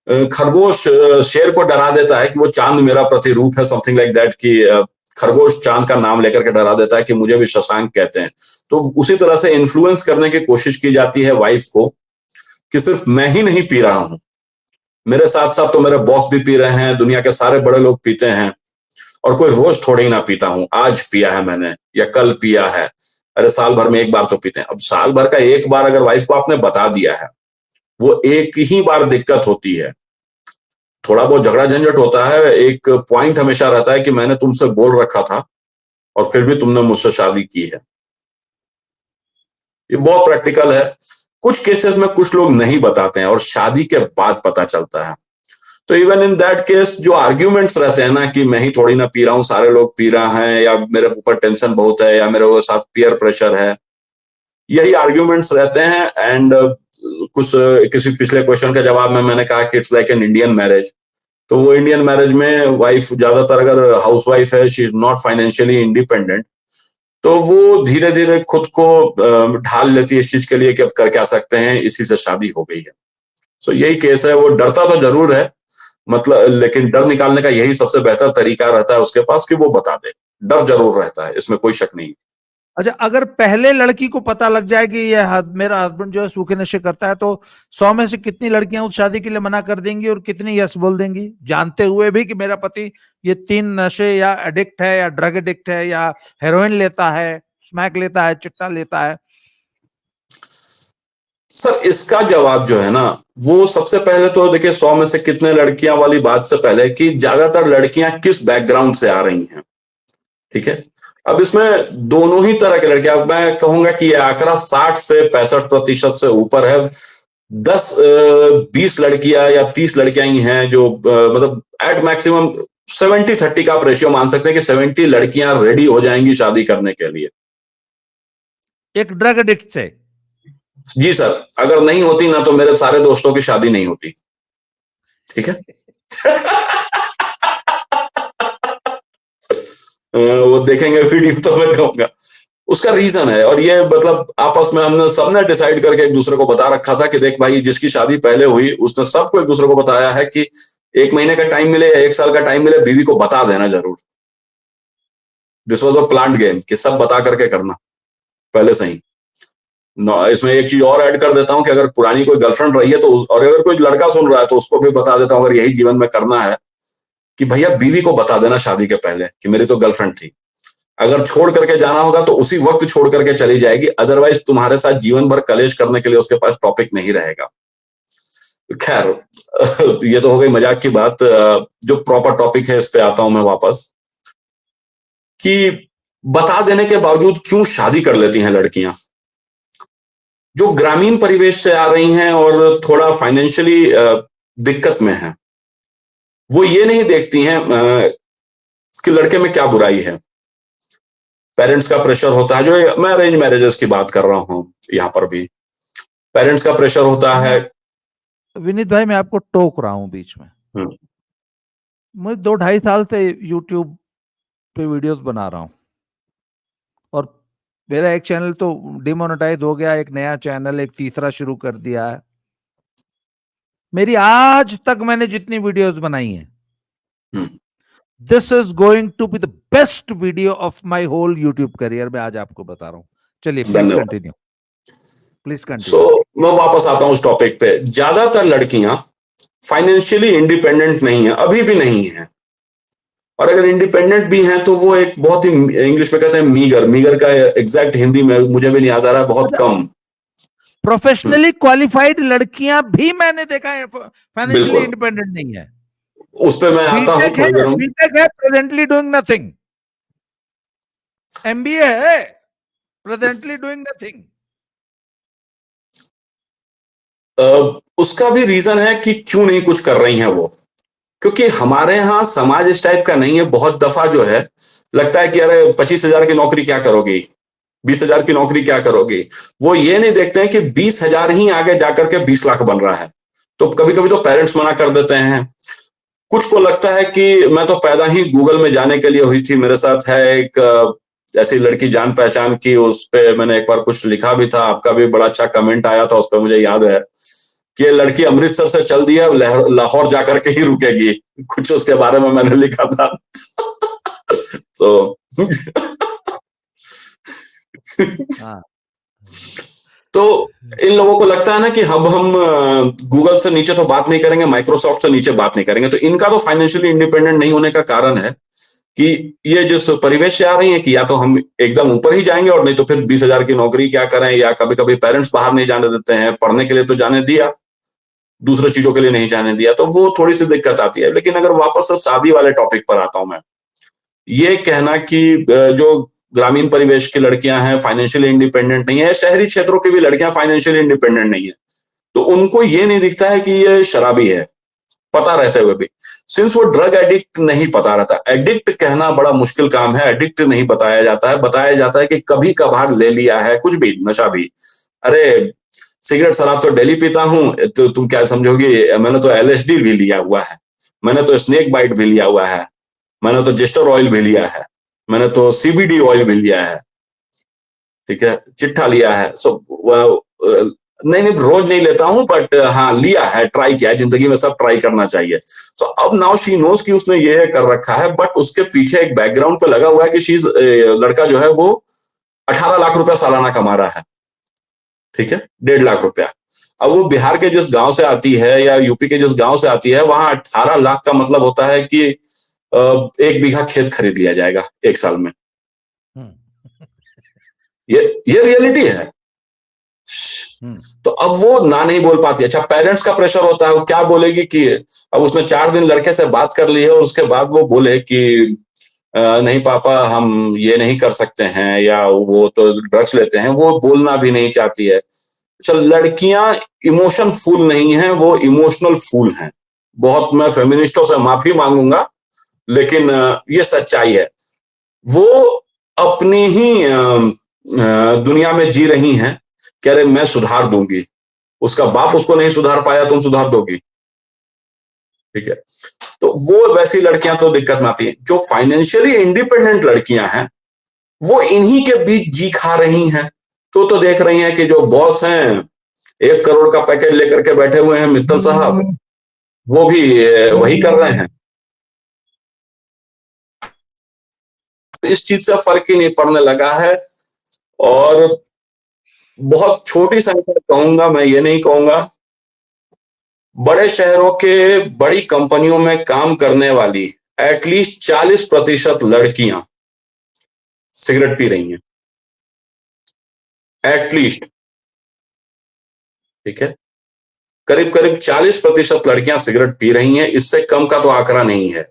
खरगोश शेर को डरा देता है कि वो चांद मेरा प्रतिरूप है, समथिंग लाइक दैट, कि खरगोश चांद का नाम लेकर के डरा देता है कि मुझे भी शशांक कहते हैं। तो उसी तरह से इन्फ्लुएंस करने की कोशिश की जाती है वाइफ को कि सिर्फ मैं ही नहीं पी रहा हूं, मेरे साथ साथ तो मेरे बॉस भी पी रहे हैं, दुनिया के सारे बड़े लोग पीते हैं, और कोई रोज थोड़े ही ना पीता हूं, आज पिया है मैंने या कल पिया है, अरे साल भर में एक बार तो पीते हैं। अब साल भर का एक बार अगर वाइफ को आपने बता दिया है, वो एक ही बार दिक्कत होती है, थोड़ा बहुत झगड़ा झंझट होता है, एक पॉइंट हमेशा रहता है कि मैंने तुमसे बोल रखा था और फिर भी तुमने मुझसे शादी की है। ये बहुत प्रैक्टिकल है। कुछ केसेस में कुछ लोग नहीं बताते हैं और शादी के बाद पता चलता है। तो इवन इन दैट केस जो आर्ग्यूमेंट्स रहते हैं ना कि मैं ही थोड़ी ना पी रहा हूं, सारे लोग पी रहा है, या मेरे ऊपर टेंशन बहुत है, या मेरे साथ पीयर प्रेशर है, यही आर्ग्यूमेंट्स रहते हैं। एंड कुछ किसी पिछले क्वेश्चन के जवाब में मैंने कहा कि it's like an Indian marriage. तो वो इंडियन मैरिज में वाइफ ज्यादातर अगर हाउस वाइफ है, she is not financially independent, तो वो धीरे धीरे खुद को ढाल लेती है इस चीज के लिए कि अब कर क्या सकते हैं, इसी से शादी हो गई है। सो यही केस है। वो डरता तो जरूर है, मतलब, लेकिन डर निकालने का यही सबसे बेहतर तरीका रहता है उसके पास कि वो बता दे। डर जरूर रहता है, इसमें कोई शक नहीं। अच्छा, अगर पहले लड़की को पता लग जाए कि ये मेरा हस्बैंड जो है सूखे नशे करता है, तो 100 में से कितनी लड़कियां उस शादी के लिए मना कर देंगी और कितनी यस बोल देंगी, जानते हुए भी कि मेरा पति ये 3 नशे या एडिक्ट है, या ड्रग एडिक्ट है, या हेरोइन लेता है, स्मैक लेता है, चिट्टा लेता है? सर इसका जवाब जो है ना, वो सबसे पहले तो देखिए 100 में से कितने लड़कियां वाली बात से पहले कि ज्यादातर लड़कियां किस बैकग्राउंड से आ रही हैं। ठीक है, अब इसमें दोनों ही तरह के लड़कियां, मैं कहूंगा कि यह आंकड़ा 60 से 65% से ऊपर है। 10-20 लड़कियां या 30 लड़कियां ही हैं जो मतलब एट मैक्सिमम 70-30 का आप रेशियो मान सकते हैं कि 70 लड़कियां रेडी हो जाएंगी शादी करने के लिए एक ड्रग एडिक्ट से। जी सर, अगर नहीं होती ना तो मेरे सारे दोस्तों की शादी नहीं होती। ठीक है वो देखेंगे वीडियो तो मैं कहूंगा उसका रीजन है। और ये मतलब आपस में हमने सबने डिसाइड करके एक दूसरे को बता रखा था कि देख भाई, जिसकी शादी पहले हुई उसने सबको एक दूसरे को बताया है कि 1 महीने का टाइम मिले या 1 साल का टाइम मिले, बीवी को बता देना जरूर। This was a planned game कि सब बता करके करना पहले से ही। इसमें एक चीज और ऐड कर देता हूं कि अगर पुरानी कोई गर्लफ्रेंड रही है तो, और अगर कोई लड़का सुन रहा है तो उसको भी बता देता हूं, अगर यही जीवन में करना है, कि भैया बीवी को बता देना शादी के पहले कि मेरी तो गर्लफ्रेंड थी। अगर छोड़ करके जाना होगा तो उसी वक्त छोड़ करके चली जाएगी, अदरवाइज तुम्हारे साथ जीवन भर कलेश करने के लिए उसके पास टॉपिक नहीं रहेगा। खैर ये तो हो गई मजाक की बात। जो प्रॉपर टॉपिक है इस पे आता हूं मैं वापस, कि बता देने के बावजूद क्यों शादी कर लेती हैं लड़कियां। जो ग्रामीण परिवेश से आ रही हैं और थोड़ा फाइनेंशियली दिक्कत में हैं, वो ये नहीं देखती हैं कि लड़के में क्या बुराई है। पेरेंट्स का प्रेशर होता है, जो मैं अरेंज मैरिजेस की बात कर रहा हूं, यहां पर भी पेरेंट्स का प्रेशर होता है। विनीत भाई, मैं आपको टोक रहा हूं बीच में। मैं 2-2.5 साल से यूट्यूब पे वीडियोस बना रहा हूं, और मेरा एक चैनल तो डिमोनेटाइज हो गया, एक नया चैनल, एक तीसरा शुरू कर दिया है। मेरी आज तक मैंने जितनी वीडियोस बनाई हैं, this is going to be the best video of my whole YouTube career, मैं आज आपको बता रहा हूं। चलिए प्लीज कंटिन्यू, प्लीज कंटिन्यू। मैं वापस आता हूं उस टॉपिक पे। ज्यादातर लड़कियां फाइनेंशियली इंडिपेंडेंट नहीं है, अभी भी नहीं है, और अगर इंडिपेंडेंट भी हैं तो वो एक बहुत ही, इंग्लिश में कहते हैं मीगर, मीगर का एग्जैक्ट हिंदी में मुझे भी नहीं याद आ रहा, बहुत कम। प्रोफेशनली क्वालिफाइड लड़कियां भी मैंने देखा है फाइनेंशियली इंडिपेंडेंट नहीं है। उस पर मैं आता हूं थोड़ी देर में। बीटेक है, प्रेजेंटली डूइंग नथिंग। एमबीए है, प्रेजेंटली डूइंग नथिंग। उसका भी रीजन है कि क्यों नहीं कुछ कर रही हैं वो, क्योंकि हमारे यहाँ समाज इस टाइप का नहीं है। बहुत दफा जो है लगता है कि अरे 25,000 की नौकरी क्या करोगी, 20,000 की नौकरी क्या करोगी। वो ये नहीं देखते हैं कि 20,000 ही आगे जाकर के 20 लाख बन रहा है। तो कभी कभी तो पेरेंट्स मना कर देते हैं। कुछ को लगता है कि मैं तो पैदा ही गूगल में जाने के लिए हुई थी। मेरे साथ है एक ऐसी लड़की जान पहचान की, उस पे मैंने एक बार कुछ लिखा भी था, आपका भी बड़ा अच्छा कमेंट आया था उस पर, मुझे याद है कि ये लड़की अमृतसर से चल दी है, लाहौर जाकर के ही रुकेगी, कुछ उसके बारे में मैंने लिखा था। तो हाँ। तो इन लोगों को लगता है ना कि हम गूगल से नीचे तो बात नहीं करेंगे, माइक्रोसॉफ्ट से नीचे बात नहीं करेंगे। तो इनका तो फाइनेंशियली इंडिपेंडेंट नहीं होने का कारण है कि ये जिस परिवेश से आ रही है कि या तो हम एकदम ऊपर ही जाएंगे और नहीं तो फिर 20,000 की नौकरी क्या करें, या कभी कभी पेरेंट्स बाहर नहीं जाने देते हैं, पढ़ने के लिए तो जाने दिया, दूसरे चीजों के लिए नहीं जाने दिया, तो वो थोड़ी सी दिक्कत आती है। लेकिन अगर वापस से शादी वाले टॉपिक पर आता हूं मैं, ये कहना कि जो ग्रामीण परिवेश की लड़कियां हैं फाइनेंशियली इंडिपेंडेंट नहीं है, शहरी क्षेत्रों की भी लड़कियां फाइनेंशियली इंडिपेंडेंट नहीं है, तो उनको ये नहीं दिखता है कि ये शराबी है, पता रहते हुए भी। सिंस वो ड्रग एडिक्ट नहीं पता रहता, एडिक्ट कहना बड़ा मुश्किल काम है, एडिक्ट नहीं बताया जाता है, बताया जाता है कि कभी कभार ले लिया है, कुछ भी नशा भी। अरे सिगरेट शराब तो डेली पीता हूं, तो तुम क्या समझोगी, मैंने तो एलएसडी भी लिया हुआ है, मैंने तो स्नेक बाइट भी लिया हुआ है, मैंने तो जेस्टर ऑयल भी लिया है, मैंने तो सीबीडी ऑयल भी लिया है, ठीक है, चिट्ठा लिया है। नहीं नहीं, रोज नहीं लेता हूं, बट हाँ लिया है, ट्राई किया है, जिंदगी में सब ट्राई करना चाहिए। तो अब नाउ शी नोज कि उसने ये कर रखा है, बट उसके पीछे एक बैकग्राउंड पे लगा हुआ है कि शीज लड़का जो है वो 18 लाख रुपया सालाना कमा रहा है, ठीक है, 1.5 लाख रुपया। अब वो बिहार के जिस गांव से आती है या यूपी के जिस गांव से आती है, वहां 18 लाख का मतलब होता है कि 1 बीघा खेत खरीद लिया जाएगा 1 साल में। ये रियलिटी है। तो अब वो ना नहीं बोल पाती। अच्छा, पेरेंट्स का प्रेशर होता है, वो क्या बोलेगी कि अब उसने 4 दिन लड़के से बात कर ली है और उसके बाद वो बोले कि नहीं पापा हम ये नहीं कर सकते हैं, या वो तो ड्रग्स लेते हैं, वो बोलना भी नहीं चाहती है। अच्छा, लड़कियां इमोशन फूल नहीं है, वो इमोशनल फूल हैं। बहुत मैं फेमिनिस्टों से माफी मांगूंगा, लेकिन ये सच्चाई है। वो अपनी ही दुनिया में जी रही हैं कि अरे मैं सुधार दूंगी, उसका बाप उसको नहीं सुधार पाया, तुम सुधार दोगी, ठीक है। तो वो वैसी लड़कियां तो दिक्कत में आती है। जो फाइनेंशियली इंडिपेंडेंट लड़कियां हैं वो इन्हीं के बीच जी खा रही हैं। तो देख रही हैं कि जो बॉस हैं 1 करोड़ का पैकेज लेकर के बैठे हुए हैं मित्तल साहब, वो भी वही कर रहे हैं। इस चीज से फर्क ही नहीं पड़ने लगा है। और बहुत छोटी संख्या कहूंगा मैं, ये नहीं कहूंगा, बड़े शहरों के बड़ी कंपनियों में काम करने वाली एटलीस्ट 40% लड़कियां सिगरेट पी रही हैं, एटलीस्ट, ठीक है। करीब करीब 40% लड़कियां सिगरेट पी रही हैं, इससे कम का तो आंकड़ा नहीं है।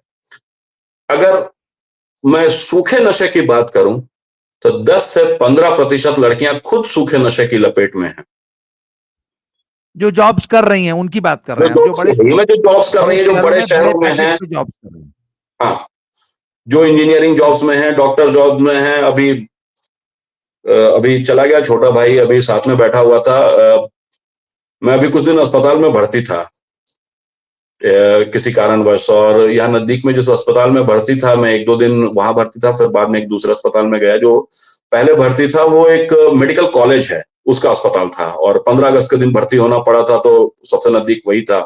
अगर मैं सूखे नशे की बात करूं तो 10 से 15% लड़कियां खुद सूखे नशे की लपेट में हैं। जो जॉब्स कर रही हैं उनकी बात कर रहे हैं, जो जॉब्स कर रही है, जो बड़े शहरों में है, जॉब्स कर रही हैं। हाँ, जो इंजीनियरिंग जॉब्स में है, डॉक्टर जॉब में है। अभी चला गया छोटा भाई, अभी साथ में बैठा हुआ था। मैं अभी कुछ दिन अस्पताल में भर्ती था किसी कारणवश, और यहाँ नजदीक में जिस अस्पताल में भर्ती था, मैं 1-2 दिन वहां भर्ती था, फिर बाद में एक दूसरे अस्पताल में गया। जो पहले भर्ती था वो एक मेडिकल कॉलेज है, उसका अस्पताल था, और 15 अगस्त के दिन भर्ती होना पड़ा था, तो सबसे नजदीक वही था।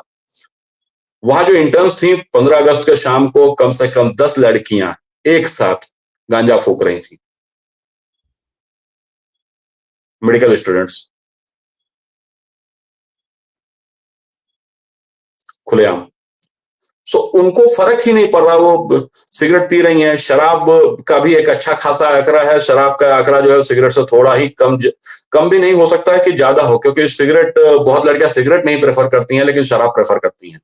वहां जो इंटर्न्स थी, 15 अगस्त के शाम को कम से कम 10 लड़कियां एक साथ गांजा फूक रही थी, मेडिकल स्टूडेंट्स, खुलेआम। सो उनको फर्क ही नहीं पड़ रहा, वो सिगरेट पी रही हैं। शराब का भी एक अच्छा खासा आंकड़ा है, शराब का आंकड़ा जो है सिगरेट से थोड़ा ही कम भी नहीं हो सकता है कि ज्यादा हो, क्योंकि सिगरेट, बहुत लड़कियां सिगरेट नहीं प्रेफर करती हैं लेकिन शराब प्रेफर करती हैं।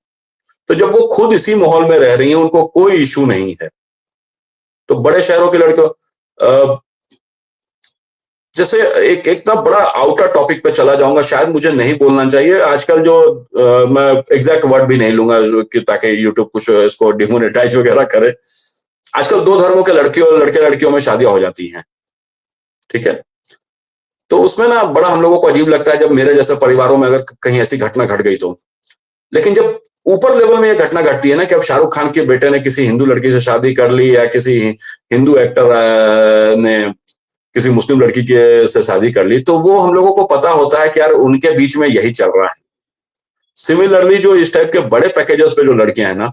तो जब वो खुद इसी माहौल में रह रही हैं, उनको कोई इशू नहीं है। तो बड़े शहरों की लड़कियों जैसे एक एकदम बड़ा आउटर टॉपिक पे चला जाऊंगा, शायद मुझे नहीं बोलना चाहिए आजकल, जो मैं एग्जैक्ट वर्ड भी नहीं लूंगा कि ताकि यूट्यूब कुछ इसको डिमोनेटाइज वगैरह करे। आजकल दो धर्मों के लड़के लड़कियों में शादियां हो जाती हैं, ठीक है। तो उसमें ना बड़ा हम लोगों को अजीब लगता है जब मेरे जैसे परिवारों में अगर कहीं ऐसी घटना घट गई तो। लेकिन जब ऊपर लेवल में ये घटना घटती है ना कि अब शाहरुख खान के बेटे ने किसी हिंदू लड़की से शादी कर ली, या किसी हिंदू एक्टर ने किसी मुस्लिम लड़की के से शादी कर ली, तो वो हम लोगों को पता होता है कि यार उनके बीच में यही चल रहा है। सिमिलरली जो इस टाइप के बड़े पैकेजेस पे जो लड़कियां हैं ना,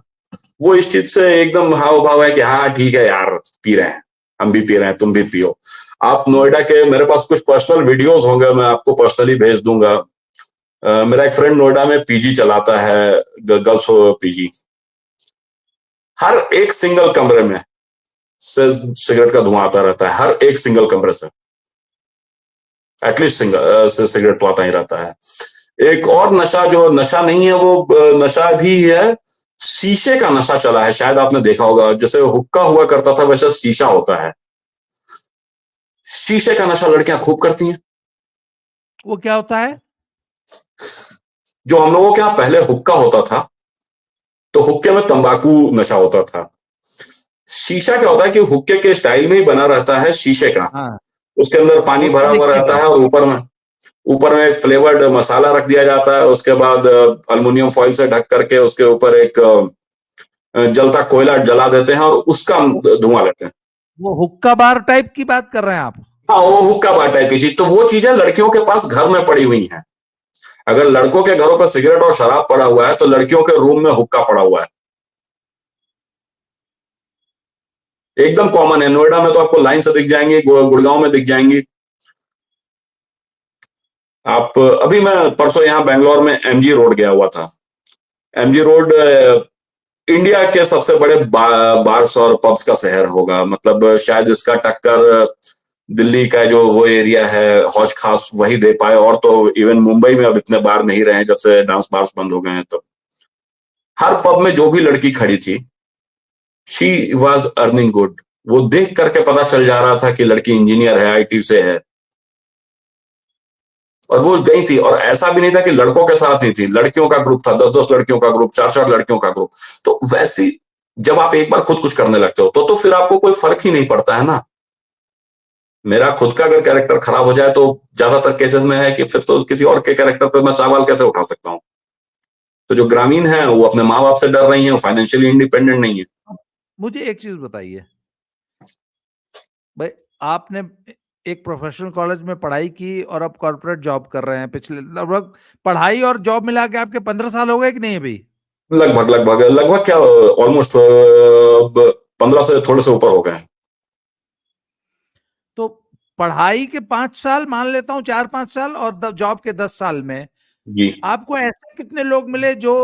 वो इस चीज से एकदम हाव भाव है कि हाँ ठीक है यार, पी रहे हैं, हम भी पी रहे हैं, तुम भी पियो। आप नोएडा के, मेरे पास कुछ पर्सनल वीडियोस होंगे, मैं आपको पर्सनली भेज दूंगा। मेरा एक फ्रेंड नोएडा में पीजी चलाता है, गर्ल्स पीजी। हर एक सिंगल कमरे में से सिगरेट का धुआं आता रहता है, हर एक सिंगल कमरे से एटलीस्ट सिंगल से सिगरेट तो आता ही रहता है। एक और नशा, जो नशा नहीं है वो नशा भी है, शीशे का नशा चला है, शायद आपने देखा होगा। जैसे हुक्का हुआ करता था वैसे शीशा होता है। शीशे का नशा लड़कियां खूब करती हैं। वो क्या होता है? जो हम लोगों के यहाँ पहले हुक्का होता था, तो हुक्के में तंबाकू नशा होता था। शीशा क्या होता है कि हुक्के के स्टाइल में ही बना रहता है शीशे का, हाँ, उसके अंदर पानी वो तो भरा हुआ लिक्विड रहता है। है, और ऊपर में एक फ्लेवर्ड मसाला रख दिया जाता है। उसके बाद अल्युमिनियम फॉइल से ढक करके उसके ऊपर एक जलता कोयला जला देते हैं और उसका धुआं लेते हैं। वो हुक्का बार टाइप की बात कर रहे हैं आप? हाँ, वो हुक्का बार टाइप की चीज, तो वो चीजें लड़कियों के पास घर में पड़ी हुई हैं। अगर लड़कों के घरों पर सिगरेट और शराब पड़ा हुआ है, तो लड़कियों के रूम में हुक्का पड़ा हुआ है। एकदम कॉमन है। नोएडा में तो आपको लाइन से दिख जाएंगी, गुड़गांव में दिख जाएंगी। आप अभी मैं परसों यहाँ बैंगलोर में एमजी रोड गया हुआ था। एमजी रोड इंडिया के सबसे बड़े बार्स और पब्स का शहर होगा, मतलब शायद इसका टक्कर दिल्ली का जो वो एरिया है हौज खास वही दे पाए, और तो इवन मुंबई में अब इतने बार नहीं रहे जब से डांस बार्स बंद हो गए हैं। तो हर पब में जो भी लड़की खड़ी थी, शी वॉज अर्निंग गुड। वो देख करके पता चल जा रहा था कि लड़की इंजीनियर है, आईटी से है, और वो गई थी। और ऐसा भी नहीं था कि लड़कों के साथ ही थी, लड़कियों का ग्रुप था, 10-10 लड़कियों का ग्रुप, 4-4 लड़कियों का ग्रुप। तो वैसी जब आप एक बार खुद कुछ करने लगते हो तो फिर आपको कोई फर्क ही नहीं पड़ता है ना। मेरा खुद का अगर कैरेक्टर खराब हो जाए तो ज्यादातर केसेस में है कि फिर तो किसी और के कैरेक्टर पर मैं सवाल कैसे उठा सकता हूँ। तो जो ग्रामीण है वो अपने माँ बाप से डर रही है, वो फाइनेंशियली इंडिपेंडेंट नहीं है। मुझे एक चीज बताइए भाई, आपने एक प्रोफेशनल कॉलेज में पढ़ाई की और अब कॉर्पोरेट जॉब कर रहे हैं। पिछले लगभग पढ़ाई और जॉब मिला के आपके 15 साल हो गए कि नहीं अभी? लगभग लगभग लगभग क्या, ऑलमोस्ट 15 से थोड़े से ऊपर हो गए। तो पढ़ाई के 5 साल मान लेता हूं, 4-5 साल, और जॉब के 10 साल में जी। आपको ऐसे कितने लोग मिले जो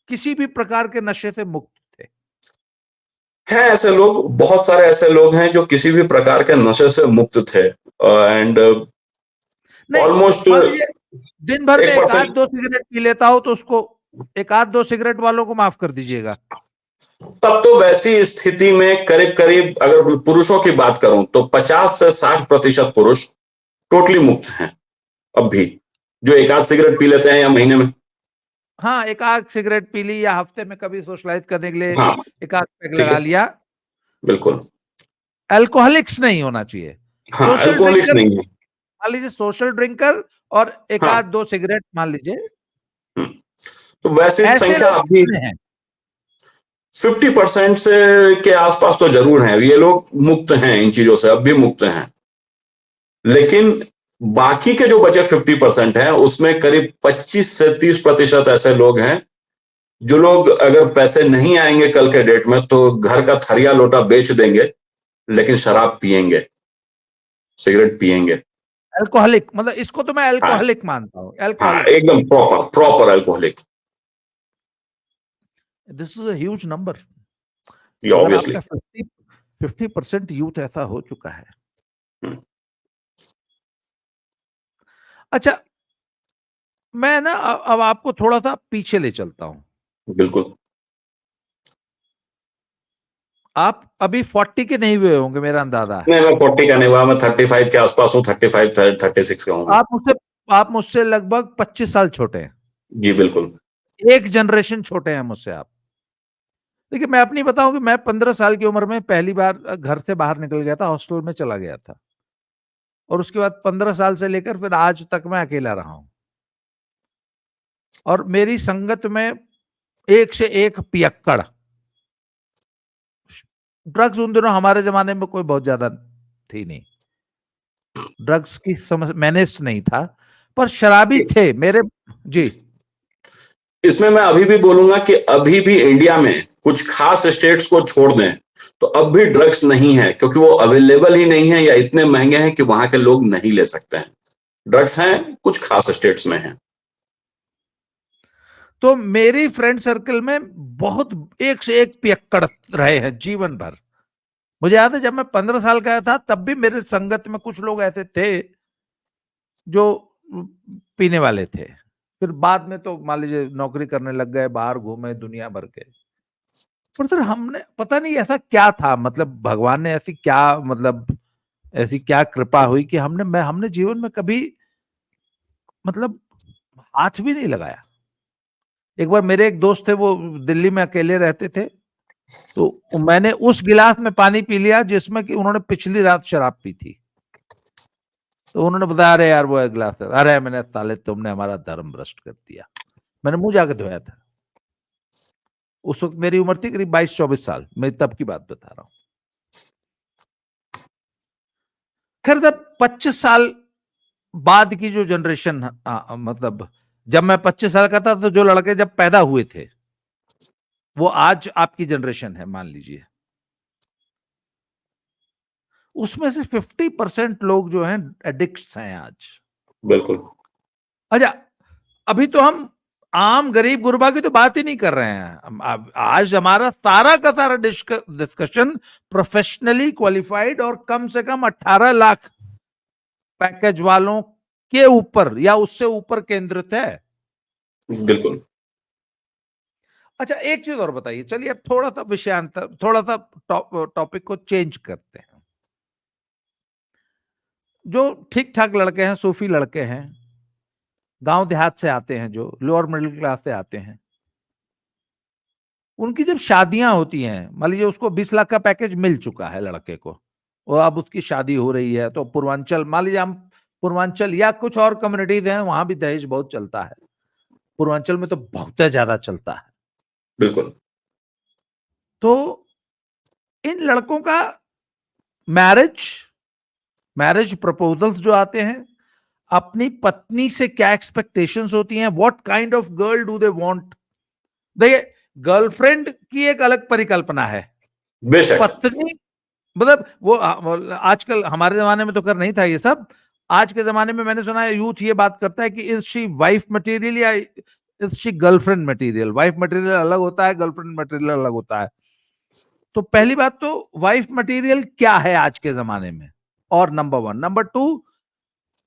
किसी भी प्रकार के नशे से मुक्त थे? हैं ऐसे लोग, बहुत सारे ऐसे लोग हैं जो किसी भी प्रकार के नशे से मुक्त थे, एंड नहीं, ऑलमोस्ट मान लीजिए दिन भर में एक एक आध परसेंट। दो सिगरेट पी लेता हो तो उसको, एक आध दो सिगरेट वालों को माफ कर दीजिएगा। तब तो वैसी स्थिति में करीब करीब अगर पुरुषों की बात करूं तो 50 से 60% पुरुष टोटली मुक्त हैं अब भी, जो एक आध सिगरेट पी लेते हैं या महीने में। हाँ, एक आध सिगरेट पी ली या हफ्ते में कभी सोशलाइज करने के लिए हाँ, एक आध पैक ठीक लगा है, लिया। बिल्कुल। अल्कोहलिक्स नहीं होना चाहिए। हाँ, सोशल अल्कोहलिक्स ड्रिंकर, नहीं है। मान लीजिए सोशल ड्रिंकर और एक हाँ। आध दो सिगरेट मान लीजिए, हम्म, तो वैसी ऐसे संख्या लोग अभी कितने हैं? 50% से के आसपास तो जरूर हैं, ये लोग मुक्त हैं, इन चीजों से अब भी मुक्त हैं। लेकिन बाकी के जो बचे 50% हैं उसमें करीब 25 से 30% ऐसे लोग हैं जो लोग अगर पैसे नहीं आएंगे कल के डेट में तो घर का थरिया लोटा बेच देंगे, लेकिन शराब पिएंगे, सिगरेट पिएंगे। अल्कोहलिक, मतलब इसको तो मैं हाँ। अल्कोहलिक मानता हूँ, हाँ, अल्कोहलिक। एकदम proper proper alcoholic. This is a huge number. ये अगर ऑब्वियसली। आपका 50% यूथ ऐसा हो चुका है। अच्छा, मैं ना अब आपको थोड़ा सा पीछे ले चलता हूं। बिल्कुल। आप अभी 40 के नहीं हुए होंगे, मेरा अंदाजा है। नहीं, मैं 40 का नहीं हुआ, मैं 35 के आसपास हूँ, 35 36 का हूँ। आप मुझसे लगभग 25 साल छोटे हैं। जी बिल्कुल। एक जनरेशन छोटे हैं मुझसे आप। देखिए, मैं अपनी बताऊं कि मैं 15 साल की उम्र में पहली बार घर से बाहर निकल गया था, हॉस्टल में चला गया था, और उसके बाद 15 साल से लेकर फिर आज तक मैं अकेला रहा हूं। और मेरी संगत में एक से एक पियक्कड़। ड्रग्स उन दिनों हमारे जमाने में कोई बहुत ज्यादा थी नहीं, ड्रग्स की समझ मैनेज नहीं था, पर शराबी थे मेरे। जी। इसमें मैं अभी भी बोलूंगा कि अभी भी इंडिया में कुछ खास स्टेट्स को छोड़ दें तो अब भी ड्रग्स नहीं है, क्योंकि वो अवेलेबल ही नहीं है या इतने महंगे हैं कि वहां के लोग नहीं ले सकते हैं। ड्रग्स हैं, कुछ खास स्टेट्स में हैं। तो मेरी फ्रेंड सर्कल में बहुत एक से एक पियक्कड़ रहे हैं जीवन भर। मुझे याद है जब मैं 15 साल का था तब भी मेरे संगत में कुछ लोग ऐसे थे जो पीने वाले थे। फिर बाद में तो मान लीजिए नौकरी करने लग गए, बाहर घूमे दुनिया भर के। पर सर हमने पता नहीं ऐसा क्या था, मतलब भगवान ने ऐसी क्या, मतलब ऐसी क्या कृपा हुई कि हमने जीवन में कभी मतलब हाथ भी नहीं लगाया। एक बार मेरे एक दोस्त थे, वो दिल्ली में अकेले रहते थे, तो मैंने उस गिलास में पानी पी लिया जिसमें कि उन्होंने पिछली रात शराब पी थी। तो उन्होंने बताया, अरे यार वो एक गिलास है। अरे मैंने, साले तुमने हमारा धर्म भ्रष्ट कर दिया। मैंने मुंह जाके धोया था। उस वक्त मेरी उम्र थी करीब 22-24 साल, मैं तब की बात बता रहा हूं। खैर जब 25 साल बाद की जो जनरेशन, मतलब जब मैं 25 साल का था तो जो लड़के जब पैदा हुए थे वो आज आपकी जनरेशन है मान लीजिए, उसमें से 50% लोग जो हैं एडिक्ट्स हैं आज। बिल्कुल। अच्छा, अभी तो हम आम गरीब गुरबा की तो बात ही नहीं कर रहे हैं। आज हमारा सारा का सारा डिस्कशन प्रोफेशनली क्वालिफाइड और कम से कम 18 लाख पैकेज वालों के ऊपर या उससे ऊपर केंद्रित है। बिल्कुल। अच्छा, एक चीज और बताइए, चलिए अब थोड़ा सा विषयांतर, थोड़ा सा टॉपिक को चेंज करते हैं। जो ठीक ठाक लड़के हैं, सूफी लड़के हैं, गांव देहात से आते हैं, जो लोअर मिडिल क्लास से आते हैं, उनकी जब शादियां होती हैं, मान लीजिए उसको 20 लाख का पैकेज मिल चुका है लड़के को, और अब उसकी शादी हो रही है, तो पूर्वांचल, मान लीजिए हम पूर्वांचल या कुछ और कम्युनिटीज हैं वहां भी दहेज बहुत चलता है, पूर्वांचल में तो बहुत ज्यादा चलता है। बिल्कुल। तो इन लड़कों का मैरिज प्रपोजल्स जो आते हैं, अपनी पत्नी से क्या एक्सपेक्टेशंस होती हैं, what kind of girl do they want. देखिए, गर्लफ्रेंड की एक अलग परिकल्पना है, बेशक। पत्नी, मतलब वो आजकल, हमारे जमाने में तो कर नहीं था ये सब। आज के जमाने में मैंने सुना है यूथ ये बात करता है कि इज शी वाइफ मटेरियल या is she girlfriend material. Wife material अलग होता है, गर्लफ्रेंड मटेरियल अलग होता है। तो पहली बात तो वाइफ मटेरियल क्या है आज के जमाने में, और नंबर 1, नंबर 2,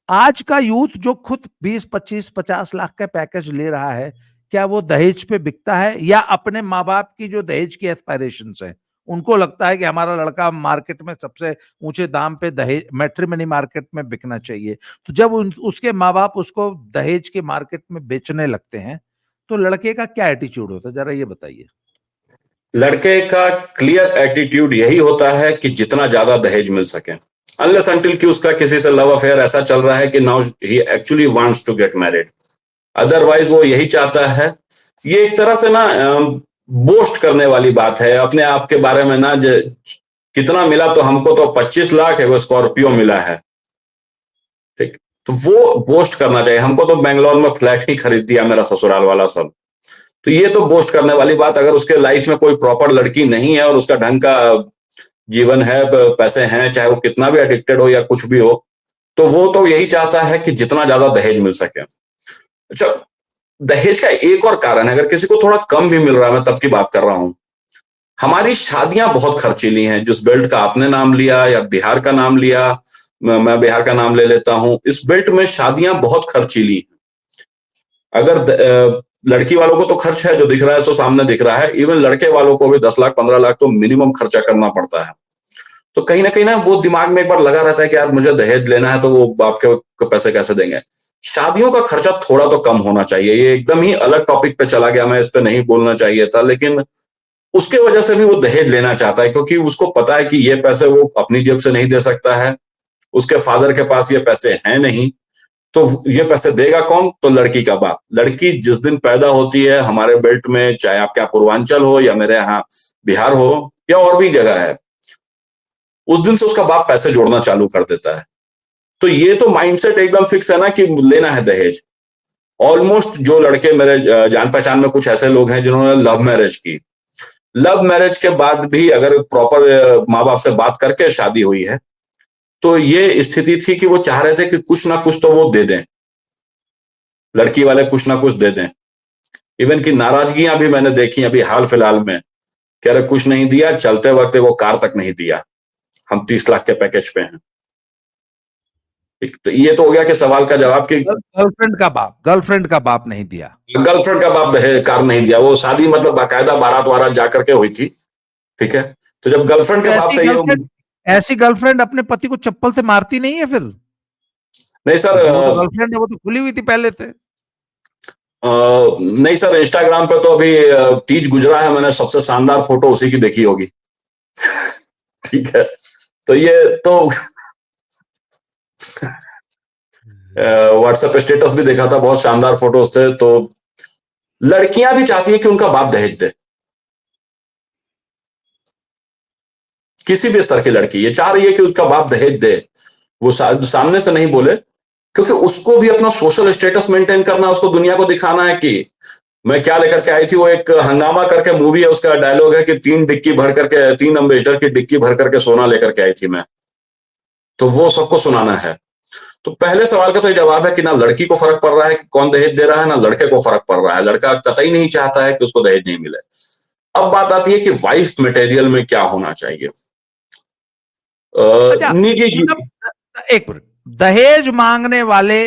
आज का यूथ जो खुद 20-25-50 लाख का पैकेज ले रहा है, क्या वो दहेज पे बिकता है, या अपने माँ बाप की जो दहेज की एस्पायरेशंस है, उनको लगता है कि हमारा लड़का मार्केट में सबसे ऊंचे दाम पे दहेज मैट्रिमनी मार्केट में बिकना चाहिए। तो जब उसके माँ बाप उसको दहेज के मार्केट में बेचने लगते हैं, तो लड़के का क्या एटीट्यूड होता है, जरा ये बताइए। लड़के का क्लियर एटीट्यूड यही होता है कि जितना ज्यादा दहेज मिल सके, अनलेस अंटिल कि उसका किसी से लव अफेयर ऐसा चल रहा है कि now he actually wants to get married. Otherwise वो यही चाहता है। ये एक तरह से ना बोस्ट करने वाली बात है अपने आप के बारे में ना, कितना मिला, तो हमको तो 25 लाख है, वो स्कॉर्पियो मिला है। ठीक। तो वो बोस्ट करना चाहिए, हमको तो बेंगलोर में फ्लैट ही खरीद दिया मेरा ससुराल वाला सब। तो ये तो बोस्ट करने वाली बात। अगर उसके लाइफ में कोई प्रॉपर लड़की नहीं है और उसका ढंग का जीवन है, पैसे हैं, चाहे वो कितना भी एडिक्टेड हो या कुछ भी हो, तो वो तो यही चाहता है कि जितना ज्यादा दहेज मिल सके। अच्छा, दहेज का एक और कारण है, अगर किसी को थोड़ा कम भी मिल रहा है, मैं तब की बात कर रहा हूं, हमारी शादियां बहुत खर्चीली हैं। जिस बेल्ट का आपने नाम लिया या बिहार का नाम लिया, मैं बिहार का नाम ले लेता हूं, इस बेल्ट में शादियां बहुत खर्चीली हैं। अगर लड़की वालों को तो खर्च है, जो दिख रहा है सो सामने दिख रहा है, इवन लड़के वालों को भी 10 लाख 15 लाख तो मिनिमम खर्चा करना पड़ता है। तो कहीं ना वो दिमाग में एक बार लगा रहता है कि यार मुझे दहेज लेना है, तो वो बाप के पैसे कैसे देंगे। शादियों का खर्चा थोड़ा तो कम होना चाहिए। ये एकदम ही अलग टॉपिक पे चला गया, मैं इस पे नहीं बोलना चाहिए था, लेकिन उसके वजह से भी वो दहेज लेना चाहता है, क्योंकि उसको पता है कि ये पैसे वो अपनी जेब से नहीं दे सकता है, उसके फादर के पास ये पैसे हैं नहीं, तो ये पैसे देगा कौन? तो लड़की का बाप। लड़की जिस दिन पैदा होती है हमारे बेल्ट में, चाहे आपके यहाँ पूर्वांचल हो या मेरे यहाँ बिहार हो या और भी जगह है, उस दिन से उसका बाप पैसे जोड़ना चालू कर देता है। तो ये तो माइंडसेट एकदम फिक्स है ना कि लेना है दहेज। ऑलमोस्ट जो लड़के मेरे जान पहचान में कुछ ऐसे लोग हैं जिन्होंने लव मैरिज की, लव मैरिज के बाद भी अगर प्रॉपर माँ बाप से बात करके शादी हुई है, तो ये स्थिति थी कि वो चाह रहे थे कि कुछ ना कुछ तो वो दे दें, लड़की वाले कुछ ना कुछ दे दें। इवन की नाराजगियां भी मैंने देखी अभी हाल फिलहाल में, कह रहे कुछ नहीं दिया, चलते वक्त वो कार तक नहीं दिया, हम 30 लाख के पैकेज पे हैं। तो ये तो हो गया कि सवाल का जवाब कि गर्लफ्रेंड का बाप नहीं दिया, गर्लफ्रेंड का बाप कार नहीं दिया। वो शादी मतलब बाकायदा बारात वारात जाकर के हुई थी, ठीक है। तो जब गर्लफ्रेंड के बाप से ऐसी गर्लफ्रेंड अपने पति को चप्पल से मारती नहीं है फिर? नहीं सर, गर्लफ्रेंड है वो तो खुली हुई थी पहले से। नहीं सर, इंस्टाग्राम पे तो अभी तीज गुजरा है, मैंने सबसे शानदार फोटो उसी की देखी होगी। ठीक है, तो ये तो व्हाट्सएप स्टेटस भी देखा था, बहुत शानदार फोटोज थे। तो लड़कियां भी चाहती है कि उनका बाप दहेज दे, किसी भी स्तर की लड़की ये चाह रही है कि उसका बाप दहेज दे। वो सामने से नहीं बोले, क्योंकि उसको भी अपना सोशल स्टेटस मेंटेन करना है, उसको दुनिया को दिखाना है कि मैं क्या लेकर के आई थी। वो एक हंगामा करके मूवी है, उसका डायलॉग है कि 3 डिक्की भर करके, 3 अम्बेसडर की डिक्की भर करके सोना लेकर के आई थी मैं। तो वो सबको सुनाना है। तो पहले सवाल का तो जवाब है कि ना लड़की को फर्क पड़ रहा है कि कौन दहेज दे रहा है, ना लड़के को फर्क पड़ रहा है। लड़का कतई नहीं चाहता है कि उसको दहेज नहीं मिले। अब बात आती है कि वाइफ मटेरियल में क्या होना चाहिए। अच्छा, निजी एक मिनट, दहेज मांगने वाले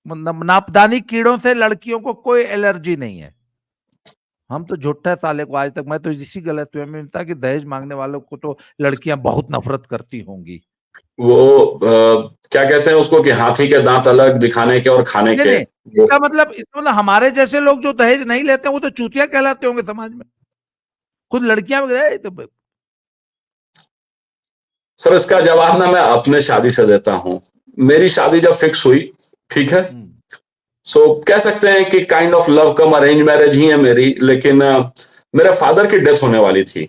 नापदानी कीड़ों से लड़कियों को कोई एलर्जी नहीं है। हम तो झूठा साले को, आज तक मैं तो इसी गलत में था कि दहेज मांगने वालों को तो लड़कियां बहुत नफरत करती होंगी। वो क्या कहते हैं उसको कि हाथी के दांत अलग दिखाने के और खाने के। इसका मतलब हमारे जैसे लोग जो दहेज नहीं लेते वो तो चूतिया कहलाते होंगे समाज में। खुद लड़कियां तो सर इसका जवाब ना मैं अपने शादी से देता हूं। मेरी शादी जब फिक्स हुई, ठीक है, सो कह सकते हैं कि kind of love cum arrange marriage ही है मेरी। लेकिन मेरे फादर की डेथ होने वाली थी,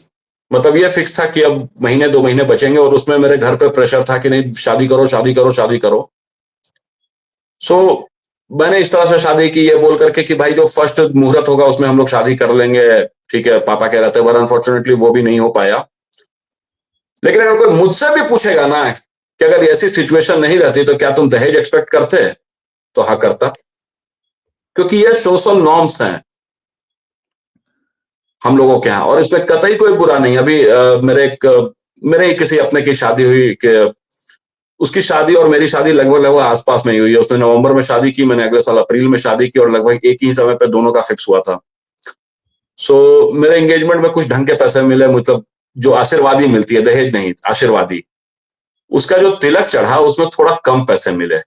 मतलब ये फिक्स था कि अब महीने 2 महीने बचेंगे, और उसमें मेरे घर पे प्रेशर था कि नहीं शादी करो शादी करो शादी करो। सो मैंने इस तरह से शादी की, ये बोल करके कि भाई जो फर्स्ट मुहूर्त होगा उसमें हम लोग शादी कर लेंगे, ठीक है। पापा कह रहे थे, पर अनफॉर्चुनेटली वो भी नहीं हो पाया। लेकिन अगर कोई मुझसे भी पूछेगा ना कि अगर ऐसी सिचुएशन नहीं रहती तो क्या तुम दहेज एक्सपेक्ट करते, तो हाँ करता, क्योंकि ये सोशल नॉर्म्स हैं हम लोगों के यहाँ, और इसमें कतई कोई बुरा नहीं। अभी मेरे किसी अपने की शादी हुई कि उसकी शादी और मेरी शादी लगभग आसपास में ही हुई है। उसने नवंबर में शादी की, मैंने अगले साल अप्रैल में शादी की, और लगभग एक ही समय पे दोनों का फिक्स हुआ था। सो मेरे एंगेजमेंट में कुछ ढंग के पैसे मिले, मतलब जो आशीर्वादी मिलती है, दहेज नहीं आशीर्वादी, उसका जो तिलक चढ़ा उसमें थोड़ा कम पैसे मिले,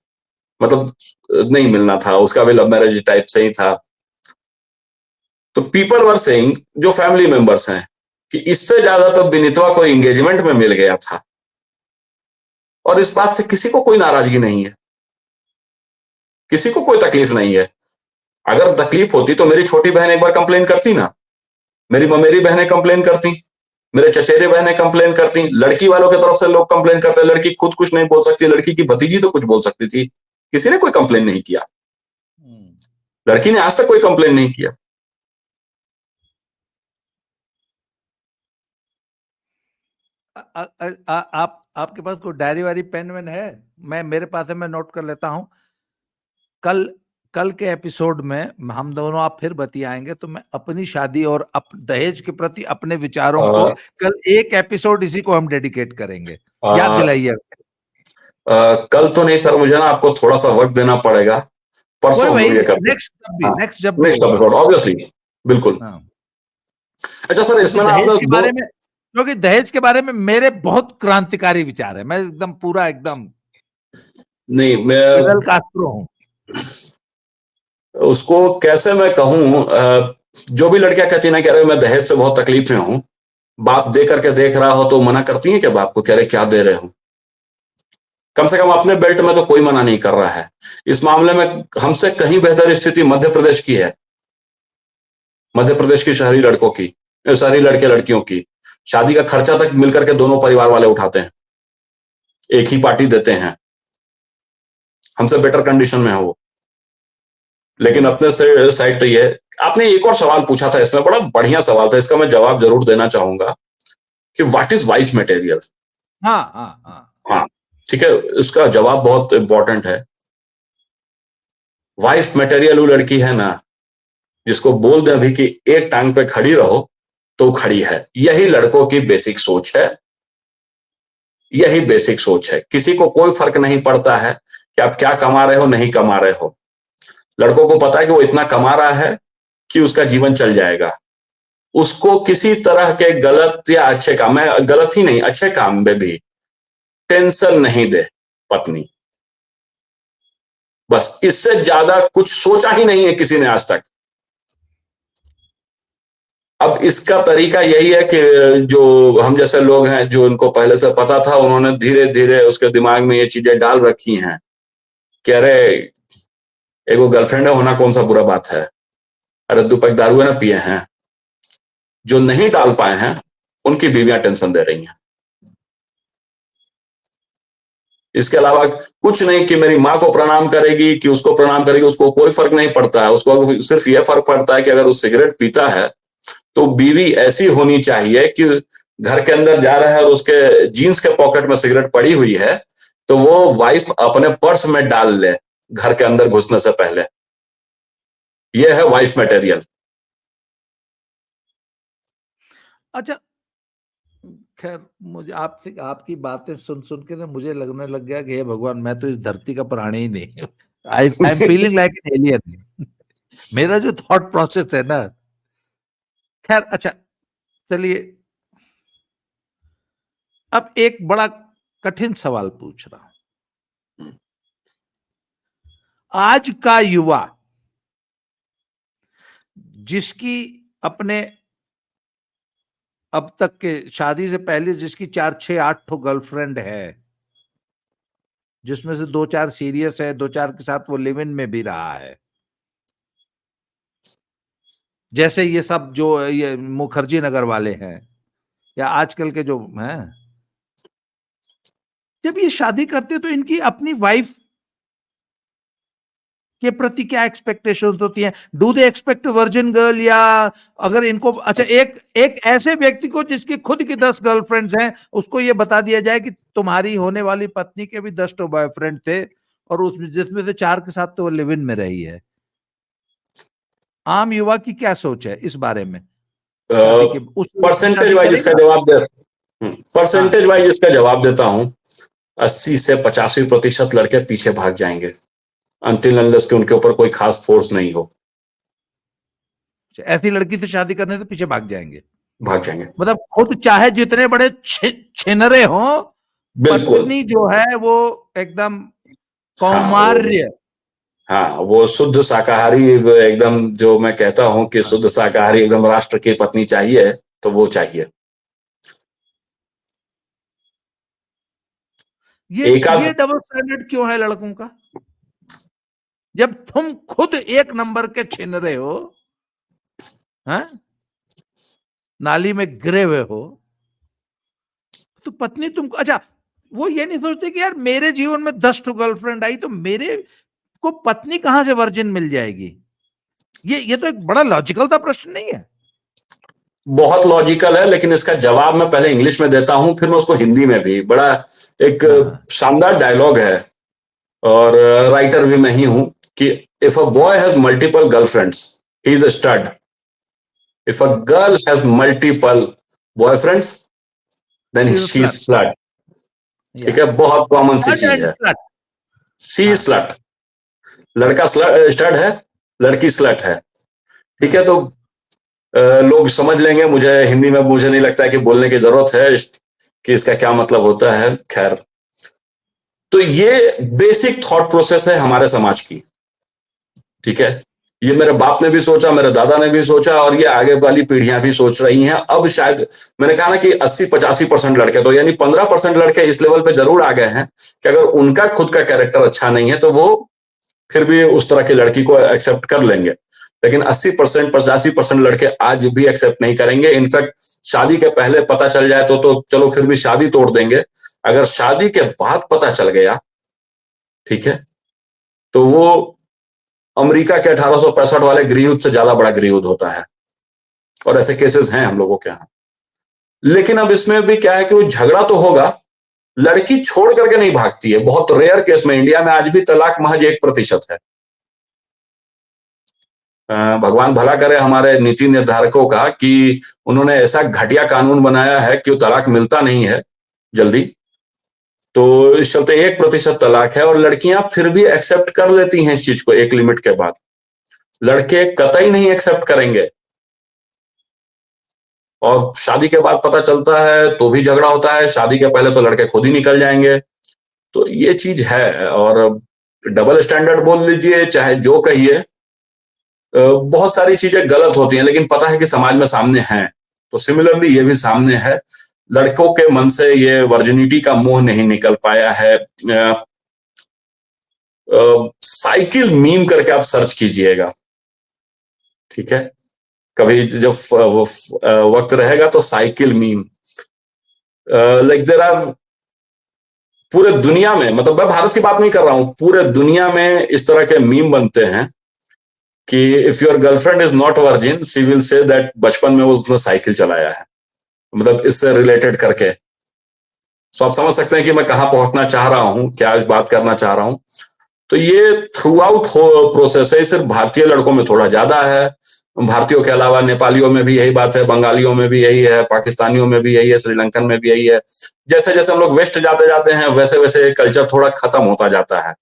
मतलब नहीं मिलना था। उसका भी लव मैरिज टाइप से ही था। तो पीपल वर सेइंग, जो फैमिली मेंबर्स हैं, कि इससे ज्यादा तो विनीतवा को एंगेजमेंट में मिल गया था, और इस बात से किसी को कोई नाराजगी नहीं है, किसी को कोई तकलीफ नहीं है। अगर तकलीफ होती तो मेरी छोटी बहन एक बार कंप्लेन करती ना, मेरी ममेरी बहनें कंप्लेन करती, मेरे चचेरे बहनें कंप्लेन करती, लड़की वालों की तरफ से लोग कंप्लेन करते। लड़की खुद कुछ नहीं बोल सकती, लड़की की भतीजी तो कुछ बोल सकती थी, किसी ने कोई कंप्लेन नहीं किया। लड़की ने आज तक कोई कंप्लेन नहीं किया। आपके पास कोई डायरी वारी पेन वेन है? मेरे पास है, मैं नोट कर लेता हूं। कल के एपिसोड में हम दोनों आप फिर बतियाएंगे, तो मैं अपनी शादी और दहेज के प्रति अपने विचारों को, कल एक एपिसोड इसी को हम डेडिकेट करेंगे। याद दिलाइए। कल तो नहीं सर, मुझे ना आपको थोड़ा सा वक्त देना पड़ेगा। परसों हम लोग ये करते हैं। नेक्स्ट जब भी नेक्स्ट होगा। एपिसोड ऑब्वियसली, बिल्कुल। हाँ। अच्छा सर, इसमें ना दहेज आपने के बारे में, क्योंकि दहेज के बारे में मेरे बहुत क्रांतिकारी विचार है, मैं एकदम पूरा एकदम नहीं, मैं फिदल कास्ट्रो हूं। उसको कैसे मैं कहूं, जो भी लड़कियां कहती ना, कह रहे मैं दहेज से बहुत तकलीफ में हूं, बाप दे करके देख रहा हो तो मना करती है कि बाप को, कह रहे क्या दे रहे हो। कम से कम अपने बेल्ट में तो कोई मना नहीं कर रहा है। इस मामले में हमसे कहीं बेहतर स्थिति मध्य प्रदेश की है। मध्य प्रदेश की शहरी लड़कों की, शहरी लड़के लड़कियों की शादी का खर्चा तक मिलकर के दोनों परिवार वाले उठाते हैं, एक ही पार्टी देते हैं। हमसे बेटर कंडीशन में है वो। लेकिन अपने से साइड पे ये, आपने एक और सवाल पूछा था, इसमें बड़ा बढ़िया सवाल था, इसका मैं जवाब जरूर देना चाहूंगा कि व्हाट इज वाइफ मटेरियल। हाँ हाँ हाँ हाँ, ठीक है, इसका जवाब बहुत इंपॉर्टेंट है। वाइफ मटेरियल वो लड़की है ना जिसको बोल दे अभी कि एक टांग पे खड़ी रहो तो खड़ी है। यही लड़कों की बेसिक सोच है, यही बेसिक सोच है। किसी को कोई फर्क नहीं पड़ता है कि आप क्या कमा रहे हो, नहीं कमा रहे हो। लड़कों को पता है कि वो इतना कमा रहा है कि उसका जीवन चल जाएगा। उसको किसी तरह के गलत या अच्छे काम में, गलत ही नहीं अच्छे काम में भी टेंशन नहीं दे पत्नी। बस इससे ज्यादा कुछ सोचा ही नहीं है किसी ने आज तक। अब इसका तरीका यही है कि जो हम जैसे लोग हैं, जो इनको पहले से पता था, उन्होंने धीरे धीरे उसके दिमाग में ये चीजें डाल रखी हैं कि अरे एगो गर्लफ्रेंड होना कौन सा बुरा बात है, अरे 2 पैक दारू ना पिए हैं। जो नहीं डाल पाए हैं उनकी बीवियां टेंशन दे रही हैं। इसके अलावा कुछ नहीं कि मेरी माँ को प्रणाम करेगी कि उसको प्रणाम करेगी, उसको कोई फर्क नहीं पड़ता है। उसको सिर्फ यह फर्क पड़ता है कि अगर वो सिगरेट पीता है तो बीवी ऐसी होनी चाहिए कि घर के अंदर जा रहा है और उसके जीन्स के पॉकेट में सिगरेट पड़ी हुई है तो वो वाइफ अपने पर्स में डाल ले घर के अंदर घुसने से पहले। यह है वाइफ मटेरियल। अच्छा, खैर मुझे आपसे आपकी बातें सुन सुन के ना मुझे लगने लग गया कि हे भगवान, मैं तो इस धरती का प्राणी ही नहीं हूं। I am feeling like an alien. मेरा जो थॉट प्रोसेस है ना। खैर अच्छा, चलिए अब एक बड़ा कठिन सवाल पूछ रहा हूं। आज का युवा जिसकी अपने अब तक के शादी से पहले जिसकी 4 6 8 ठो गर्लफ्रेंड है, जिसमें से 2 4 सीरियस है, 2 4 के साथ वो लिव इन में भी रहा है, जैसे ये सब जो ये मुखर्जी नगर वाले हैं या आजकल के जो हैं, जब ये शादी करते तो इनकी अपनी वाइफ के प्रति क्या एक्सपेक्टेशंस होती हैं? Do they expect virgin girl, या अगर इनको अच्छा एक एक ऐसे व्यक्ति को जिसकी खुद की 10 गर्लफ्रेंड्स हैं, उसको ये बता दिया जाए कि तुम्हारी होने वाली पत्नी के भी 10 तो बॉयफ्रेंड थे और उसमें जिसमें से 4 के साथ तो वो लिव इन में रही है। आम युवा की क्या सोच है इस बारे में? शादी के उस परसेंटेज वाइज इसका जवाब दे परसेंटेज वाइज इसका जवाब देता हूं। 80 से 85% लड़के पीछे भाग जाएंगे अनटिल अनलेस कि उनके ऊपर कोई खास फोर्स नहीं हो। ऐसी लड़की से शादी करने से पीछे भाग जाएंगे। मतलब खुद चाहे जितने बड़े छिनरे हों, बिल्कुल, पत्नी जो है वो एकदम कौमार्य, हाँ वो शुद्ध शाकाहारी, एकदम जो मैं कहता हूं कि शुद्ध शाकाहारी एकदम राष्ट्र की पत्नी चाहिए तो वो चाहिए। ये डबल स्टैंडर्ड क्यों है लड़कों का? जब तुम खुद एक नंबर के छिनरे हो, हाँ? नाली में गिरे हुए हो, तो पत्नी तुमको अच्छा, वो ये नहीं सोचते कि यार मेरे जीवन में 10 गर्लफ्रेंड आई तो मेरे को पत्नी कहां से वर्जिन मिल जाएगी? ये तो एक बड़ा लॉजिकल सा प्रश्न नहीं है? बहुत लॉजिकल है, लेकिन इसका जवाब मैं पहले इंग्लिश में देता हूं, फिर मैं उसको हिंदी में भी। बड़ा एक शानदार डायलॉग है और राइटर भी मैं ही हूं कि if a boy has multiple girlfriends he is a stud, if a girl has multiple boyfriends then she is slut. ठीक है, बहुत कॉमन सी चीज है, सी स्लट। लड़का स्टड है, लड़की स्लट है, ठीक है। तो लोग समझ लेंगे, मुझे हिंदी में मुझे नहीं लगता है कि बोलने की जरूरत है कि इसका क्या मतलब होता है। खैर, तो ये बेसिक थॉट प्रोसेस है हमारे समाज की, ठीक है। ये मेरे बाप ने भी सोचा, मेरे दादा ने भी सोचा, और ये आगे वाली पीढ़ियां भी सोच रही हैं। अब शायद मैंने कहा ना कि 80-85% लड़के, तो यानी 15% लड़के इस लेवल पे जरूर आ गए हैं कि अगर उनका खुद का कैरेक्टर अच्छा नहीं है तो वो फिर भी उस तरह की लड़की को एक्सेप्ट कर लेंगे। लेकिन 80%, 85% लड़के आज भी एक्सेप्ट नहीं करेंगे। इनफैक्ट शादी के पहले पता चल जाए तो चलो फिर भी शादी तोड़ देंगे। अगर शादी के बाद पता चल गया, ठीक है, तो वो अमेरिका के 1865 वाले गृहयुद्ध से ज्यादा बड़ा गृहयुद्ध होता है, और ऐसे केसेस हैं हम लोगों के यहाँ। लेकिन अब इसमें भी क्या है कि वो झगड़ा तो होगा, लड़की छोड़ करके नहीं भागती है। बहुत रेयर केस में इंडिया में आज भी तलाक महज 1% है। भगवान भला करे हमारे नीति निर्धारकों का कि उन्होंने ऐसा घटिया कानून बनाया है कि वो तलाक मिलता नहीं है जल्दी। तो इस चलते 1% तलाक है, और लड़कियां फिर भी एक्सेप्ट कर लेती हैं इस चीज को एक लिमिट के बाद। लड़के कतई नहीं एक्सेप्ट करेंगे, और शादी के बाद पता चलता है तो भी झगड़ा होता है। शादी के पहले तो लड़के खुद ही निकल जाएंगे। तो ये चीज है, और डबल स्टैंडर्ड बोल लीजिए चाहे जो कहिए, बहुत सारी चीजें गलत होती हैं, लेकिन पता है कि समाज में सामने हैं। तो सिमिलरली ये भी सामने है। लड़कों के मन से ये वर्जिनिटी का मोह नहीं निकल पाया है। साइकिल मीम करके आप सर्च कीजिएगा, ठीक है, कभी जब वक्त रहेगा तो cycle meme, like there are, पूरे दुनिया में, मतलब मैं भारत की बात नहीं कर रहा हूं, पूरे दुनिया में इस तरह के मीम बनते हैं कि if your girlfriend is not virgin she will say that बचपन में उसने साइकिल चलाया है, मतलब इससे रिलेटेड करके। सो आप समझ सकते हैं कि मैं कहां पहुंचना चाह रहा हूं, क्या बात करना चाह रहा हूं। तो ये थ्रू आउट प्रोसेस है। सिर्फ भारतीय लड़कों में थोड़ा ज्यादा है, भारतीयों के अलावा नेपालियों में भी यही बात है, बंगालियों में भी यही है, पाकिस्तानियों में भी यही है, श्रीलंकन में भी यही है। जैसे जैसे हम लोग वेस्ट जाते जाते हैं वैसे वैसे कल्चर थोड़ा खत्म होता जाता है।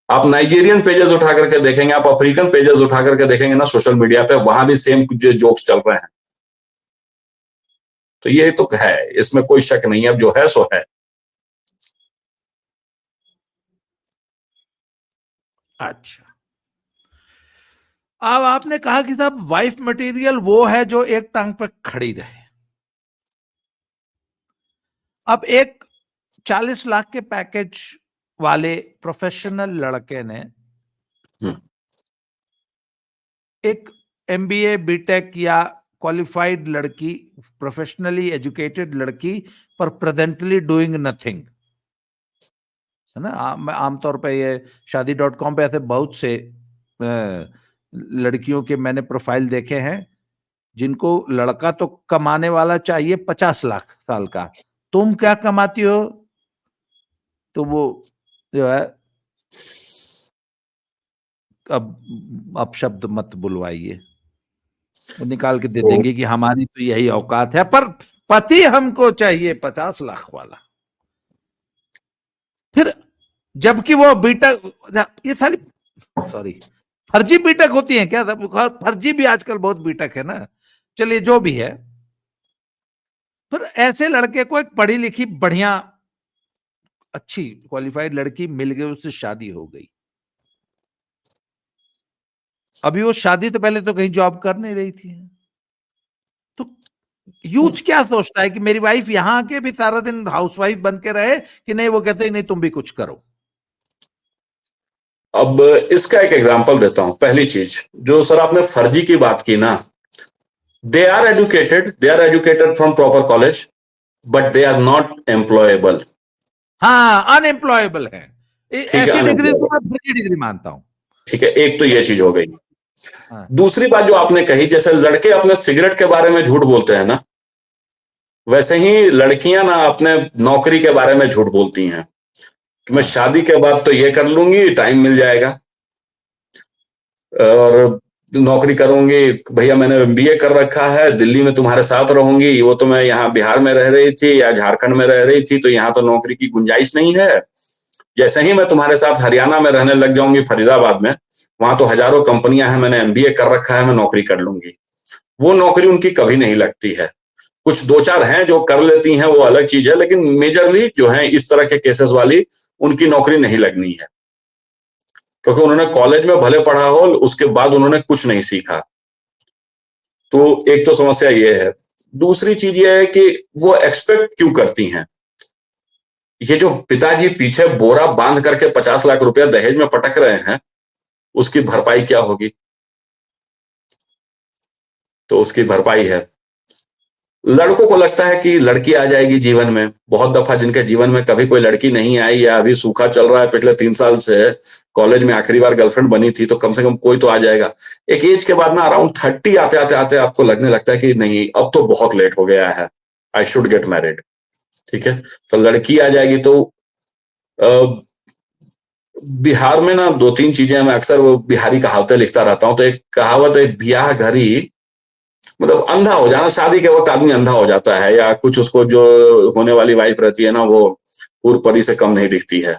आप नाइजीरियन पेजेस उठा करके देखेंगे, आप अफ्रीकन पेजेस उठा करके देखेंगे ना सोशल मीडिया पे, वहां भी सेम जोक्स चल रहे हैं। तो ये तो है, इसमें कोई शक नहीं है, अब जो है सो है। अच्छा, अब आपने कहा कि साहब वाइफ मटेरियल वो है जो एक टांग पर खड़ी रहे। अब एक 40 लाख के पैकेज वाले प्रोफेशनल लड़के ने एक एमबीए बीटेक या क्वालिफाइड लड़की, प्रोफेशनली एजुकेटेड लड़की, पर प्रेजेंटली डूइंग नथिंग, है ना। आमतौर पे ये शादी.com पे ऐसे बहुत से लड़कियों के मैंने प्रोफाइल देखे हैं जिनको लड़का तो कमाने वाला चाहिए 50 लाख साल का, तुम क्या कमाती हो, तो वो जो है, अब शब्द मत बुलवाइए, वो निकाल के दे देंगे कि हमारी तो यही औकात है, पर पति हमको चाहिए 50 लाख वाला। फिर जबकि वो बीटेक, ये सारी सॉरी फर्जी बीटेक होती है क्या, फर्जी भी आजकल बहुत बीटेक है ना, चलिए जो भी है। फिर ऐसे लड़के को एक पढ़ी लिखी बढ़िया अच्छी क्वालिफाइड लड़की मिल गई, उससे शादी हो गई। अभी वो शादी तो पहले तो कहीं जॉब कर नहीं रही थी, तो यूथ क्या सोचता है कि मेरी वाइफ यहां आके भी सारा दिन हाउसवाइफ बन के रहे, कि नहीं वो कहते ही नहीं तुम भी कुछ करो। अब इसका एक एग्जांपल देता हूं। पहली चीज जो सर आपने फर्जी की बात की ना, they are educated from proper college, but they are not employable. हाँ, अनएम्प्लॉयबल है। ठीक है, ऐसी डिग्री तो अनएम्प्लॉयबल, मैं फर्जी डिग्री मानता हूं। ठीक है, एक तो ये चीज हो गई। हाँ, दूसरी बात जो आपने कही, जैसे लड़के अपने सिगरेट के बारे में झूठ बोलते हैं ना, वैसे ही लड़कियां ना अपने नौकरी के बारे में झूठ बोलती हैं कि मैं हाँ, शादी के बाद तो ये कर लूंगी, टाइम मिल जाएगा, और नौकरी करूंगी, भैया मैंने एमबीए कर रखा है, दिल्ली में तुम्हारे साथ रहूंगी, वो तो मैं यहाँ बिहार में रह रही थी या झारखंड में रह रही थी, तो यहाँ तो नौकरी की गुंजाइश नहीं है, जैसे ही मैं तुम्हारे साथ हरियाणा में रहने लग जाऊंगी, फरीदाबाद में, वहां तो हजारों कंपनियां हैं, मैंने एमबीए कर रखा है, मैं नौकरी कर लूंगी। वो नौकरी उनकी कभी नहीं लगती है। कुछ दो चार हैं जो कर लेती हैं, वो अलग चीज है, लेकिन मेजरली जो है इस तरह के केसेस वाली, उनकी नौकरी नहीं लगनी है, क्योंकि उन्होंने कॉलेज में भले पढ़ा हो, उसके बाद उन्होंने कुछ नहीं सीखा। तो एक तो समस्या ये है। दूसरी चीज ये है कि वो एक्सपेक्ट क्यों करती हैं। ये जो पिताजी पीछे बोरा बांध करके 50 लाख रुपया दहेज में पटक रहे हैं, उसकी भरपाई क्या होगी? तो उसकी भरपाई है, लड़कों को लगता है कि लड़की आ जाएगी जीवन में। बहुत दफा जिनके जीवन में कभी कोई लड़की नहीं आई, या अभी सूखा चल रहा है पिछले 3 साल से, कॉलेज में आखिरी बार गर्लफ्रेंड बनी थी, तो कम से कम कोई तो आ जाएगा। एक एज के बाद ना, अराउंड 30 आते आते आते आपको लगने लगता है कि नहीं, अब तो बहुत लेट हो गया है, आई शुड गेट मैरिड। ठीक है, तो लड़की आ जाएगी तो बिहार में ना 2-3 चीजें, मैं अक्सर वो बिहारी कहावतें लिखता रहता हूँ। तो एक कहावत है, ब्याह घरी, मतलब अंधा हो जाना, शादी के वक्त आदमी अंधा हो जाता है, या कुछ उसको जो होने वाली वाइफ रहती है ना, वो हूर परी से कम नहीं दिखती है।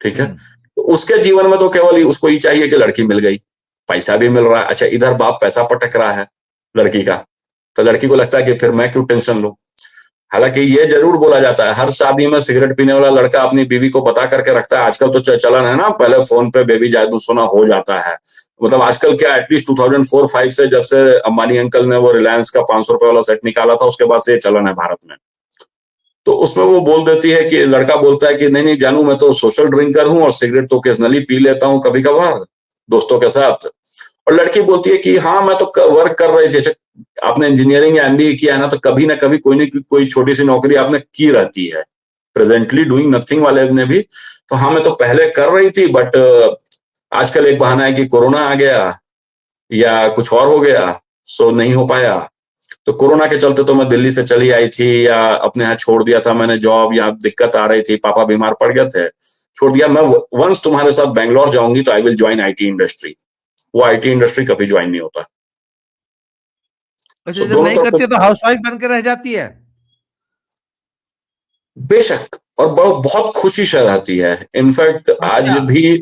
ठीक है, तो उसके जीवन में तो केवल ही उसको ही चाहिए कि लड़की मिल गई, पैसा भी मिल रहा है। अच्छा, इधर बाप पैसा पटक रहा है लड़की का, तो लड़की को लगता है कि फिर मैं क्यों टेंशन लूं। हालांकि ये जरूर बोला जाता है, हर शादी में सिगरेट पीने वाला लड़का अपनी बीवी को बता करके रखता है। आजकल तो चलन है ना, पहले फोन पे बेबी जादू सुना हो जाता है। मतलब आजकल क्या, एटलीस्ट 2004-5 से, जब से अंबानी अंकल ने वो रिलायंस का 500 रुपए वाला सेट निकाला था, उसके बाद से ये चलन है भारत में। तो उसमें वो बोल देती है कि, लड़का बोलता है कि नहीं नहीं जानू, मैं तो सोशल ड्रिंकर हूँ और सिगरेट तो ओकेजनली पी लेता हूँ कभी कभार दोस्तों के साथ। और लड़की बोलती है कि हाँ, मैं तो वर्क कर रही थी। आपने इंजीनियरिंग या एमबीए किया है ना, तो कभी ना कभी कोई ना कोई छोटी सी नौकरी आपने की रहती है, प्रेजेंटली डूइंग नथिंग वाले ने भी। तो हाँ, मैं तो पहले कर रही थी, बट आजकल एक बहाना है कि कोरोना आ गया या कुछ और हो गया, सो नहीं हो पाया। तो कोरोना के चलते तो मैं दिल्ली से चली आई थी, या अपने यहाँ छोड़ दिया था मैंने जॉब, या दिक्कत आ रही थी, पापा बीमार पड़ गए थे, छोड़ दिया। मैं वंस तुम्हारे साथ बैंगलोर जाऊंगी तो I will join IT industry. वो आईटी इंडस्ट्री कभी ज्वाइन नहीं होता। अच्छा, सो जब दोनों नहीं तरफ करती तो हाउसवाइफ बन के रह जाती है। बेशक, और बहुत खुशी से रहती है। इनफैक्ट आज अच्छा, भी,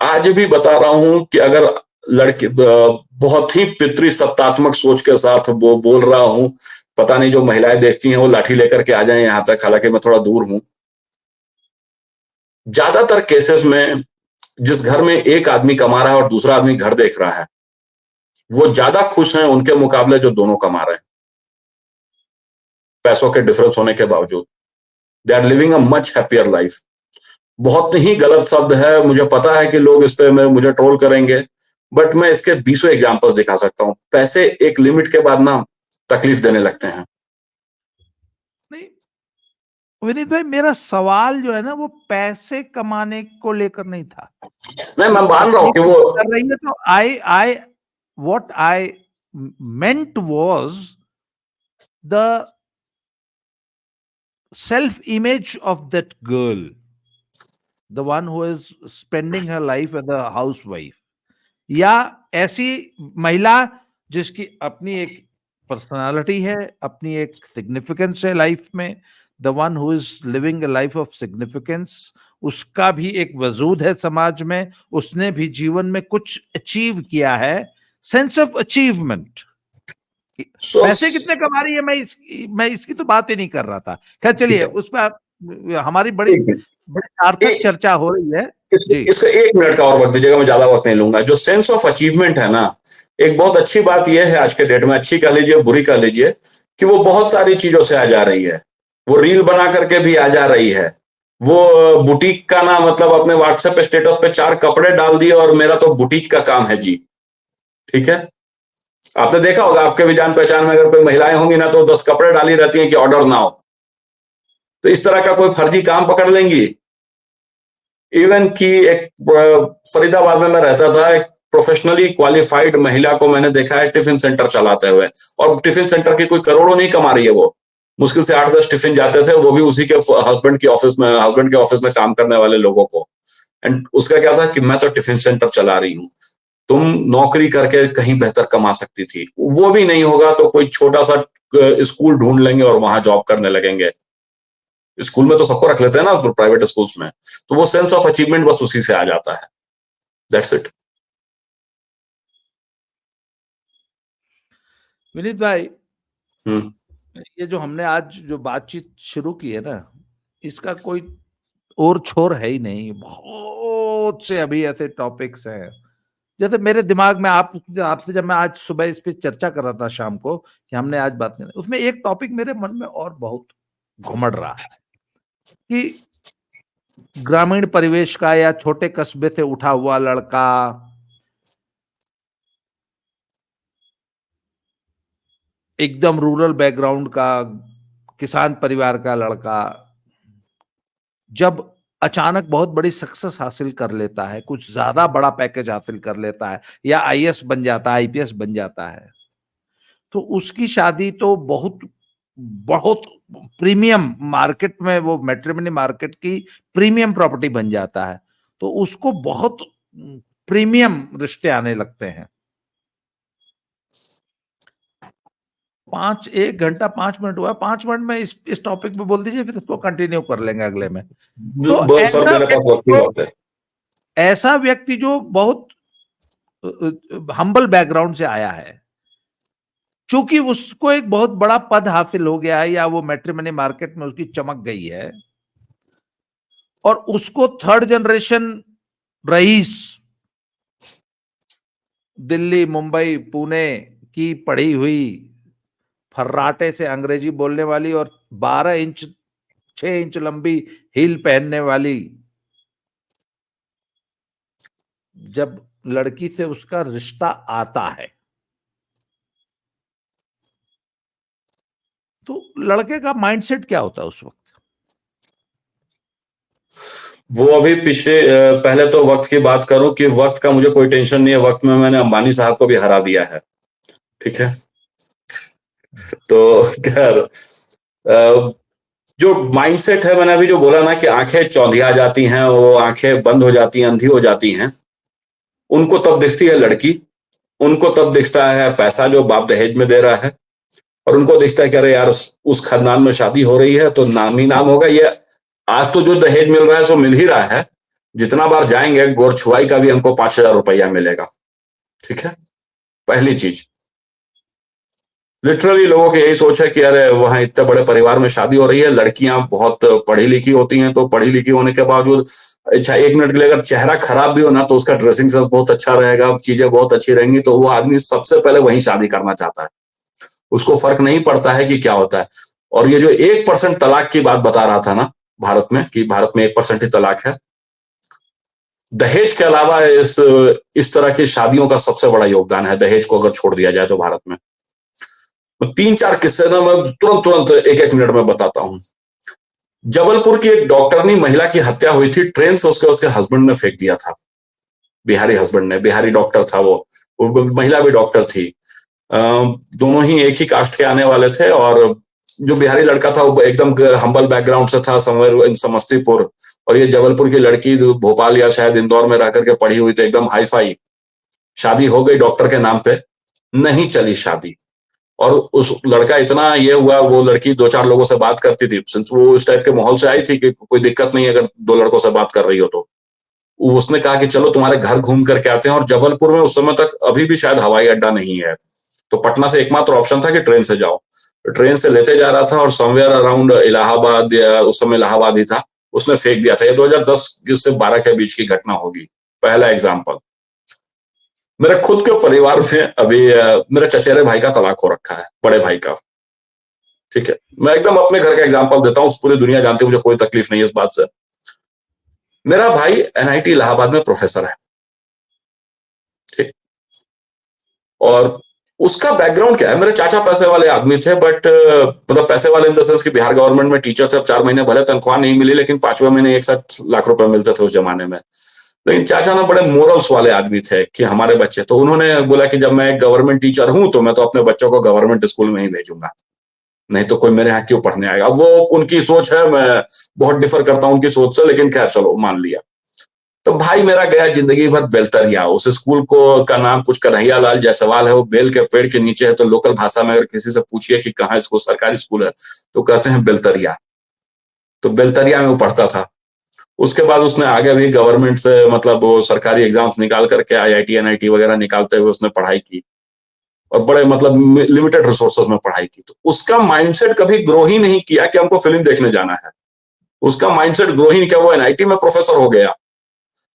आज भी बता रहा हूं कि अगर लड़के, बहुत ही पितृसत्तात्मक सोच के साथ वो बोल रहा हूं, पता नहीं जो महिलाएं देखती हैं वो लाठी लेकर के आ जाएं यहां तक, हालांकि मैं थोड़ा दूर हूं। ज्यादातर केसेस में जिस घर में एक आदमी कमा रहा है और दूसरा आदमी घर देख रहा है, वो ज्यादा खुश हैं उनके मुकाबले जो दोनों कमा रहे हैं, पैसों के डिफरेंस होने के बावजूद। They are living a much happier life. बहुत ही गलत शब्द है, मुझे पता है कि लोग इस पे मुझे ट्रोल करेंगे, बट मैं इसके 20 एग्जांपल्स दिखा सकता हूँ। पैसे एक लिमिट के बाद ना तकलीफ देने लगते हैं। नहीं विनीत भाई, मेरा सवाल जो है ना, वो पैसे कमाने को लेकर नहीं था। नहीं, मैं वो मान रहा हूँ अपनी कि वो, खुशी कर रही है, तो I what I meant was the self image of that girl, the one who is spending her life as a housewife, या ऐसी महिला जिसकी अपनी एक पर्सनालिटी है, अपनी एक सिग्निफिकेंस है लाइफ में, the one who is living a life of significance, उसका भी एक वजूद है समाज में, उसने भी जीवन में कुछ अचीव किया है, सेंस ऑफ अचीवमेंट। सो पैसे कितने कमा रही है, मैं इसकी तो बात ही नहीं कर रहा था। खैर चलिए, उस पर हमारी बड़ी ठीक है, बड़ी सार्थक एक, चर्चा हो रही है। जी, इसको 1 मिनट का और वक्त दीजिएगा, मैं ज्यादा वक्त नहीं लूंगा। जो सेंस ऑफ अचीवमेंट है ना, एक बहुत अच्छी बात यह है आज के डेट में, अच्छी कह लीजिए बुरी कह लीजिए, कि वो बहुत सारी चीजों से आ जा रही है। वो रील बना करके भी आ जा रही है। वो बुटीक का ना, मतलब अपने व्हाट्सएप स्टेटस पे 4 कपड़े डाल दिए और मेरा तो बुटीक का काम है जी। ठीक है, आपने देखा होगा, आपके भी जान पहचान में अगर कोई महिलाएं होंगी ना, तो 10 कपड़े डाली रहती हैं कि ऑर्डर नाउ। तो इस तरह का कोई फर्जी काम पकड़ लेंगी। इवन की एक फरीदाबाद में मैं रहता था, एक प्रोफेशनली क्वालिफाइड महिला को मैंने देखा है टिफिन सेंटर चलाते हुए, और टिफिन सेंटर की कोई करोड़ों नहीं कमा रही है वो, मुश्किल से 8-10 टिफिन जाते थे, वो भी उसी के हस्बैंड के ऑफिस में काम करने वाले लोगों को। एंड उसका क्या था कि मैं तो टिफिन सेंटर चला रही हूँ, तुम नौकरी करके कहीं बेहतर कमा सकती थी। वो भी नहीं होगा तो कोई छोटा सा स्कूल ढूंढ लेंगे और वहां जॉब करने लगेंगे। स्कूल में तो सबको रख लेते हैं ना, तो प्राइवेट स्कूल्स में तो वो सेंस ऑफ अचीवमेंट बस उसी से आ जाता है। That's it. विनीत भाई, हम्म। ये जो हमने आज जो बातचीत शुरू की है ना, इसका कोई और छोर है ही नहीं। बहुत से अभी ऐसे टॉपिक्स हैं, जैसे मेरे दिमाग में आपसे जब मैं आज सुबह इस पे चर्चा कर रहा था शाम को कि हमने आज बात करनी, उसमें एक टॉपिक मेरे मन में और बहुत घुमड़ रहा है कि ग्रामीण परिवेश का या छोटे कस्बे से उठा हुआ लड़का, एकदम रूरल बैकग्राउंड का किसान परिवार का लड़का, जब अचानक बहुत बड़ी सक्सेस हासिल कर लेता है, कुछ ज्यादा बड़ा पैकेज हासिल कर लेता है, या आईएएस बन जाता है, आईपीएस बन जाता है, तो उसकी शादी तो बहुत बहुत प्रीमियम मार्केट में, वो मैट्रिमनी मार्केट की प्रीमियम प्रॉपर्टी बन जाता है। तो उसको बहुत प्रीमियम रिश्ते आने लगते हैं। 1 घंटा 5 मिनट हुआ, 5 मिनट में इस टॉपिक पे बोल दीजिए, फिर इसको कंटिन्यू कर लेंगे अगले में। तो सर मेरे पास वक्त नहीं होता है। ऐसा व्यक्ति जो बहुत हम्बल बैकग्राउंड से आया है, चूंकि उसको एक बहुत बड़ा पद हासिल हो गया है, या वो मैट्रिमनी मार्केट में उसकी चमक गई है, और उसको third generation rice, Delhi Mumbai Pune की पढ़ी हुई, फर्राटे से अंग्रेजी बोलने वाली और 12 इंच 6 इंच लंबी हील पहनने वाली जब लड़की से उसका रिश्ता आता है, तो लड़के का माइंडसेट क्या होता है उस वक्त? वो अभी पहले तो वक्त की बात करूं कि वक्त का मुझे कोई टेंशन नहीं है। वक्त में मैंने अंबानी साहब को भी हरा दिया है, ठीक है। तो खैर, जो माइंडसेट है, मैंने अभी जो बोला ना कि आंखें चौंधिया जाती हैं, वो आंखें बंद हो जाती हैं, अंधी हो जाती हैं, उनको तब दिखती है लड़की, उनको तब दिखता है पैसा जो बाप दहेज में दे रहा है, और उनको दिखता है कि अरे यार उस खानदान में शादी हो रही है तो नाम ही नाम होगा। ये आज तो जो दहेज मिल रहा है सो मिल ही रहा है, जितना बार जाएंगे गोर छुआई का भी हमको 5,000 रुपया मिलेगा, ठीक है। पहली चीज, लिटरली लोगों की यही सोच है कि अरे वहां इतने बड़े परिवार में शादी हो रही है, लड़कियां बहुत पढ़ी लिखी होती हैं, तो पढ़ी लिखी होने के बावजूद, अच्छा 1 मिनट के लिए अगर चेहरा खराब भी हो ना, तो उसका ड्रेसिंग सेंस बहुत अच्छा रहेगा, चीजें बहुत अच्छी रहेंगी, तो वो आदमी सबसे पहले वही शादी करना चाहता है। उसको फर्क नहीं पड़ता है कि क्या होता है। और ये जो 1% तलाक की बात बता रहा था ना भारत में, कि भारत में 1% ही तलाक है, दहेज के अलावा इस तरह की शादियों का सबसे बड़ा योगदान है, दहेज को अगर छोड़ दिया जाए तो भारत में। तो 3-4 किस्से ना मैं तुरंत तुरंत 1-1 मिनट में बताता हूं। जबलपुर की एक डॉक्टरनी महिला की हत्या हुई थी, ट्रेन से उसके हस्बैंड ने फेंक दिया था। बिहारी हस्बैंड ने, बिहारी डॉक्टर था वो महिला भी डॉक्टर थी। दोनों ही एक ही कास्ट के आने वाले थे, और जो बिहारी लड़का था वो एकदम हम्बल बैकग्राउंड से था, समवेयर इन समस्तीपुर, और ये जबलपुर की लड़की भोपाल या शायद इंदौर में रह करके पढ़ी हुई थी, एकदम हाई फाई। शादी हो गई डॉक्टर के नाम पे, नहीं चली शादी। और उस लड़का इतना ये हुआ, वो लड़की 2-4 लोगों से बात करती थी, सिंस वो इस टाइप के माहौल से आई थी कि कोई दिक्कत नहीं अगर 2 लड़कों से बात कर रही हो तो। उसने कहा कि चलो तुम्हारे घर घूम करके आते हैं, और जबलपुर में उस समय तक अभी भी शायद हवाई अड्डा नहीं है, तो पटना से एकमात्र ऑप्शन था कि ट्रेन से जाओ। ट्रेन से लेते जा रहा था, और समवेयर अराउंड इलाहाबाद, या उस समय इलाहाबाद ही था, उसने फेंक दिया था। ये 2010 से 12 के बीच की घटना होगी। पहला एग्जाम्पल, मेरे खुद के परिवार में अभी मेरे चचेरे भाई का तलाक हो रखा है, बड़े भाई का, ठीक है। मैं एकदम अपने घर का एग्जाम्पल देता हूँ, पूरी दुनिया जानती है, मुझे कोई तकलीफ नहीं है इस बात से। मेरा भाई एनआईटी इलाहाबाद में प्रोफेसर है, ठीक। और उसका बैकग्राउंड क्या है, मेरे चाचा पैसे वाले आदमी थे, बट मतलब पैसे वाले इन द सेंस कि बिहार गवर्नमेंट में टीचर थे। अब 4 महीने भले तनख्वाह नहीं मिली, लेकिन 5वें महीने 1 लाख रुपए मिलते थे उस जमाने में। लेकिन चाचा ना बड़े मोरल्स वाले आदमी थे कि हमारे बच्चे, तो उन्होंने बोला कि जब मैं गवर्नमेंट टीचर हूं तो मैं तो अपने बच्चों को गवर्नमेंट स्कूल में ही भेजूंगा, नहीं तो कोई मेरे यहाँ क्यों पढ़ने आएगा। अब वो उनकी सोच है, मैं बहुत डिफर करता हूँ उनकी सोच से, लेकिन खैर चलो मान लिया। तो भाई मेरा गया जिंदगी भर बेलतरिया, उस स्कूल को का नाम कुछ कन्हैया लाल जायसवाल है, वो बेल के पेड़ के नीचे है। तो लोकल भाषा में अगर किसी से पूछिए कि कहाँ इसको सरकारी स्कूल है, तो कहते हैं बेलतरिया। तो बेलतरिया में वो पढ़ता था। उसके बाद उसने आगे भी गवर्नमेंट से मतलब वो सरकारी एग्जाम्स निकाल करके आईआईटी एनआईटी वगैरह निकालते हुए उसने पढ़ाई की और बड़े मतलब लिमिटेड रिसोर्सेज में पढ़ाई की। तो उसका माइंडसेट कभी ग्रो ही नहीं किया कि हमको फिल्म देखने जाना है। उसका माइंडसेट ग्रो ही नहीं किया। वो एनआईटी में प्रोफेसर हो गया,